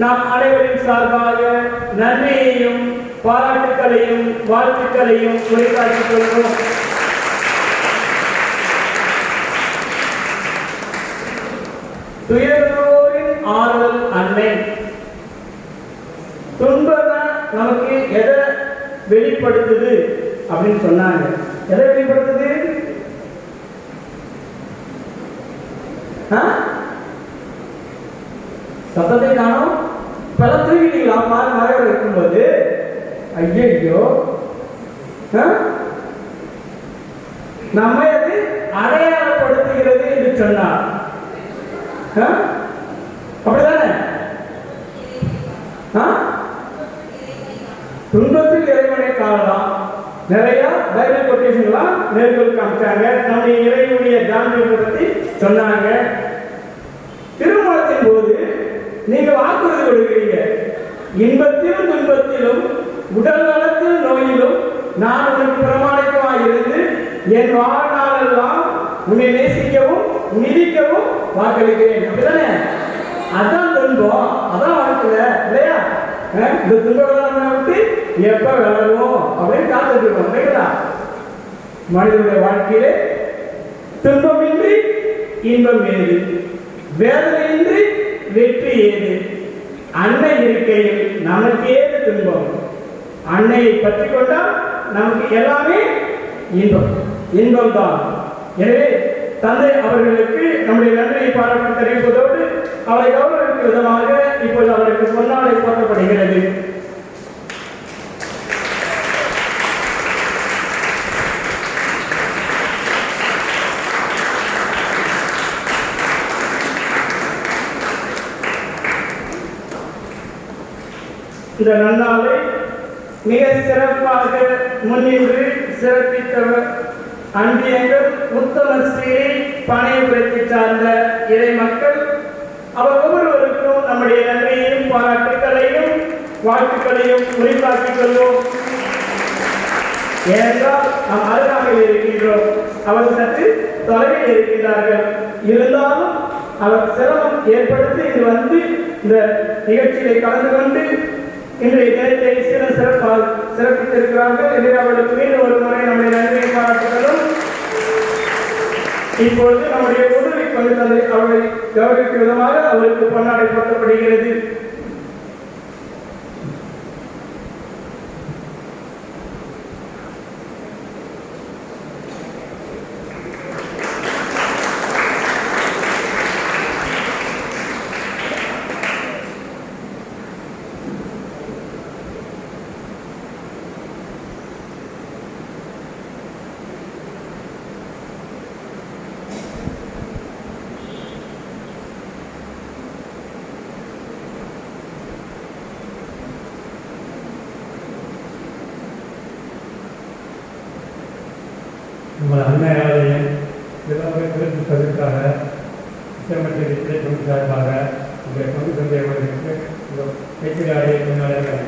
நாம் அனைவரின் சார்பாக நன்றியையும் பாராட்டுக்களையும் வாழ்த்துக்களையும் உரையாற்றிக் கொள்கிறோம். துயரோரின் ஆறுதல் அன்னை. துன்பம் நமக்கு எதை வெளிப்படுத்துது அப்படின்னு சொன்னாங்க. எதை வெளிப்படுத்துது? சத்தத்தை காணும். பல தூங்கிட்டீங்களா? மறைவரை இருக்கும்போது ஐயோ நம்மை அது அடையாளப்படுத்துகிறது என்று சொன்னார். அப்படிதானே? துன்பத்தில் இறைவனை காணலாம். நிறைய பைபிள் கொட்டேஷன்லாம் நேர்களுக்கு காமிச்சாங்க. நம்முடைய இறைவனுடைய ஜான்பியை பற்றி சொன்னாங்க. திருமணத்தின் போது நீங்க வாக்குறுதி கொடுக்கிறீங்க, இன்பத்திலும் துன்பத்திலும் உடல் நலத்தில் நோயிலும் நான் உனக்கு பிரமாணிக்கமாக இருந்து என் வாழ்நாளெல்லாம் உன்னை நேசிக்கவும் மிதிக்கவும் வாக்களிக்கிறேன். அப்படிதானே? அதான் துன்பம், அதான் வாழ்க்கை இல்லையா? இந்த துன்பம் விட்டு எப்ப விளங்கும் அப்படின்னு காத்துட்டு இருக்கோம் இல்லைங்களா? மனிதனுடைய வாழ்க்கையிலே துன்பமின்றி இன்பம் ஏது, வேதனையின்றி வெற்றி ஏது, அன்னை இருக்கையில் நமக்கு ஏது துன்பம். அன்னையை பற்றி கொண்டால் நமக்கு எல்லாமே இன்பம், இன்பம் தான். எனவே தந்தை அவர்களுக்கு நம்முடைய நன்றியை பாராட்டு தெரிவிப்பதோடு அவரை கௌரவிக்கும் விதமாக இப்போது அவருக்கு பொன்னாடை போற்றப்படுகிறது. இந்த நன்னாளை மிக சிறப்பாக முன்னின்று சிறப்பித்தவர் அன்பியங்கள் உத்தம ஸ்ரீ பனையபுரத்தை சார்ந்த இறை மக்கள். அவர் ஒவ்வொருவருக்கும் நம்முடைய நன்றியையும் பாராட்டுக்களையும் வாழ்த்துக்களையும் உரித்தாக்கிக் கொள்வோம். ஏனென்றால் நாம் அருகாமையில் இருக்கின்றோம், அவர் சற்று தொலைவில் இருக்கின்றார்கள். இருந்தாலும் அவர் சிரமம் ஏற்படுத்தி இங்கு வந்து இந்த நிகழ்ச்சியை கலந்து கொண்டு இன்றைய தினத்தை சிறப்பாக சிறப்பித்திருக்கிறார்கள். எனவே அவர்களுக்கு மீண்டும் ஒரு முறை நம்முடைய நன்றியை பாராட்டுகிறோம். இப்பொழுது நம்முடைய உதவி பங்கு தந்தை அவரை கௌரவிக்கும் விதமாக அவருக்கு பொன்னாடை போற்றப்படுகிறது. உங்கள் அன்னை ஆலயம் சிறப்பிப்பதற்காக இசைமற்ற சார்பாக உங்கள் பங்கு தந்தை அவர்களுக்கு உங்கள் கைப்பிடி ஆலய தொழிலாளர்கள்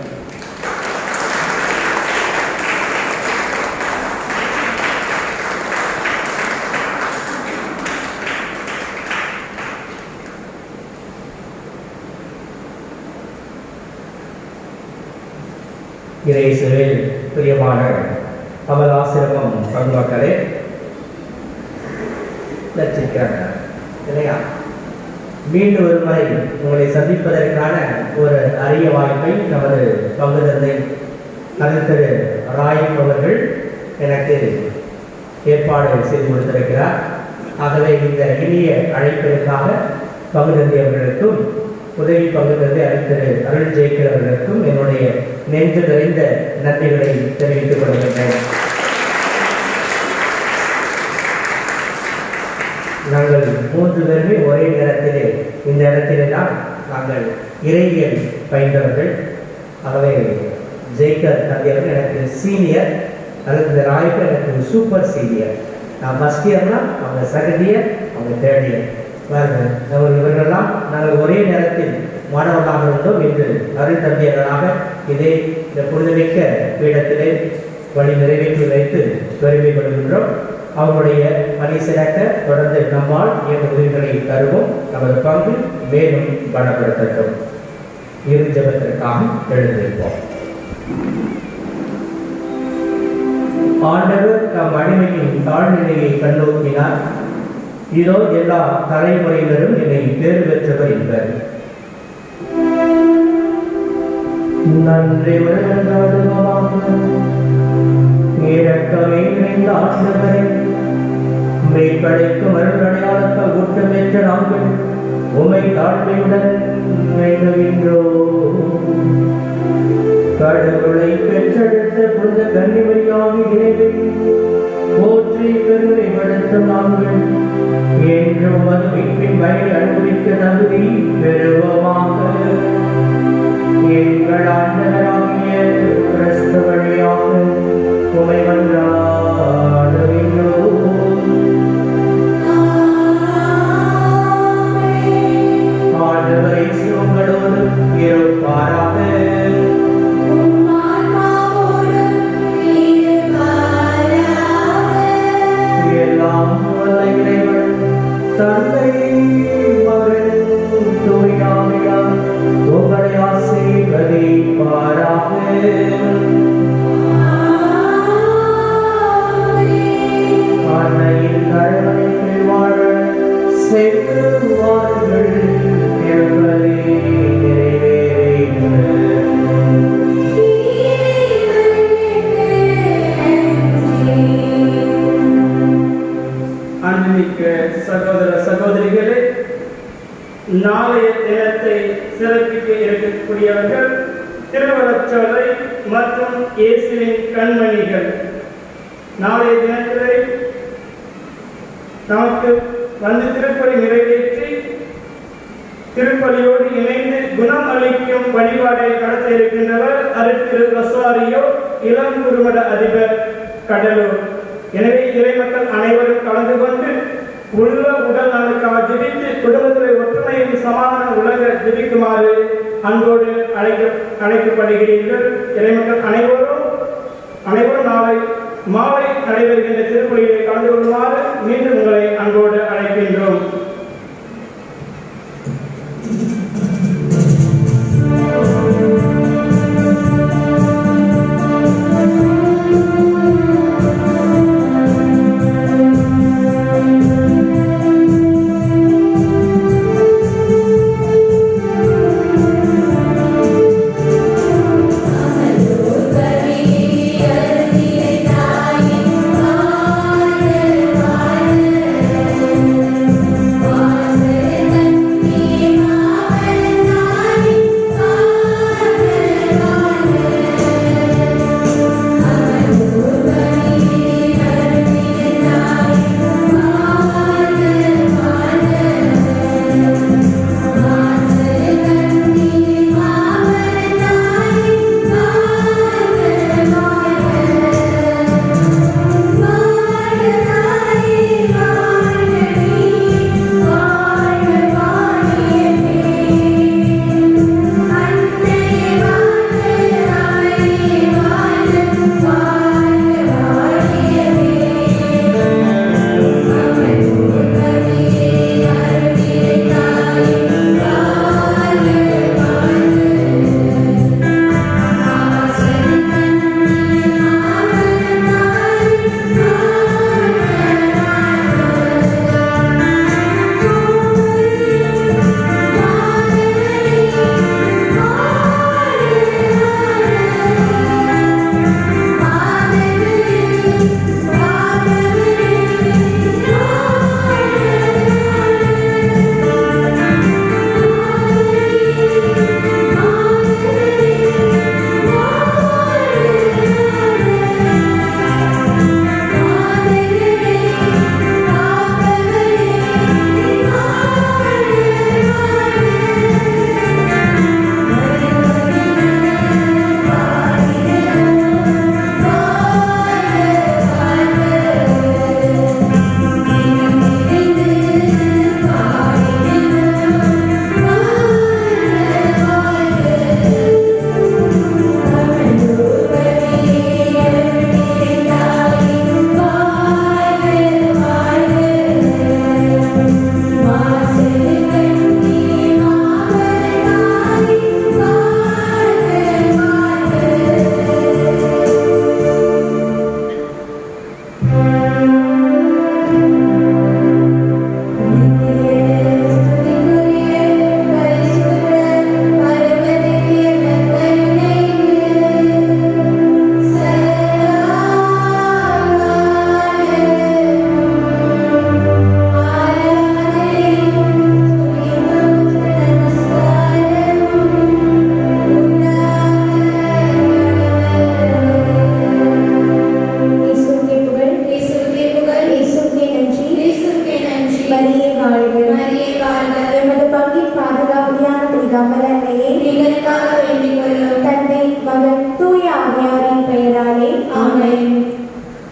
இறைசுவில் பிரியமான கமலாசிரமம் பங்குமக்களே, லட்சிக்கிறாங்க இல்லையா? மீண்டும் ஒரு முறை உங்களை சந்திப்பதற்கான ஒரு அரிய வாய்ப்பை நமது பங்கு தந்தை திரு ராயம் அவர்கள் எனக்கு ஏற்பாடு செய்து கொடுத்திருக்கிறார். ஆகவே இந்த இனிய அழைப்பிற்காக பங்கு தந்தை அவர்களுக்கும் உதவி பங்கு தந்தை திரு அருள் ஜெயிக்கர் அவர்களுக்கும் என்னுடைய நெஞ்சு நிறைந்த நன்றிகளை தெரிவித்துக் கொள்கின்றேன். நாங்கள் 3 பேருமே ஒரே நேரத்திலே இந்த இடத்திலே தான் நாங்கள் இறையியல் பயின்றவர்கள். ஆகவே ஜெய்கர் தம்பியவர்கள் எனக்கு சீனியர், அல்லது இந்த ராய்க்கு எனக்கு சூப்பர் சீனியர். நான் ஃபஸ்ட் இயர்னா அவங்க செகண்ட் இயர், அவங்க தேர்ட் இயர். இவர்களெல்லாம் நாங்கள் ஒரே நேரத்தில் மாணவர்களாக இருந்தோம். இன்று அருள் தம்பியர்களாக இதே இந்த புனிதமிக்க பீடத்திலே வழி நிறைவேற்றி வைத்து பெருமைப்படுகின்றோம். அவங்களுடைய பணி சிறக்க தொடர்ந்து நம்மால் எங்கள் உயிர்களை தருவோம். நமது பங்கு மேலும் பலப்படுத்தட்டும். இரு ஜெபத்திற்காக எழுந்திருப்போம். ஆண்டவர் தம் அடிமையின் தாழ்நிலையை கண்ணோக்கினார். இதோ எல்லா தலைமுறையினரும் என்னை பேறு பெற்றவர் என்பர். நன்றி இரக்கமே நிறைந்த ஆண்டவரே, மெய்ப்படைக்கும் அருளடையாளத்தால் ஊட்டமேற்ற நாங்கள் உம்மை தாழ்மையுடன் வேண்டுகின்றோம். கடவுளை பெற்றெடுத்த புனித கன்னிமரியாகி இறைவன் போற்றி பெருமைப்படுத்தும் நாங்கள் என்றும் அது மீட்பின் பயனை அனுபவிக்க தகுதி பெறுவோமாக. எங்கள் ஆண்டவராகிய கிறிஸ்து வழியாக உம்மை மன்றாடுகின்றோம். ஆண்டவரை சிவங்களோடு இருப்பாராக. எல்லாம் வல்ல இறைவன் தந்தை மகன் தூய ஆவியார் உங்களை ஆசீர்வதிப்பாராக. அன்னையின் அரவணைப்பில் வாழ செல்வார்கள் என்பதே நிறைவேறியது. அன்பிற்க சகோதர சகோதரிகளே, நாளைய தினத்தை சிறப்பிக்க இருக்கக்கூடியவர்கள் திருவளச்சோலை மற்றும் இயேசுவின் கண்மணிகள். நாளைய தினத்திலே நமக்கு வந்து திருப்பலி நிறைவேற்றி திருப்பலியோடு இணைந்து குணம் அளிக்கும் வழிபாடை நடத்த இருக்கின்றவர் அருட்திரு ரொசாரியோ இளம் குறுமட அதிபர் கடலூர். எனவே இறைமக்கள் அனைவரும் கலந்து கொண்டு உள்ள உடல் நலனுக்காக ஜெபித்து குடும்பத்தில் ஒற்றுமையும் சமாதான உலக ஜெபிக்குமாறு அன்போடு அழைக்கப்படுகிறீர்கள். இறைமக்கள் அனைவரும் நாளை மாலை நடைபெறுகின்ற திருப்பலியை கலந்து கொள்ளுமாறு மீண்டும் உங்களை அன்போடு அழைக்கின்றோம்.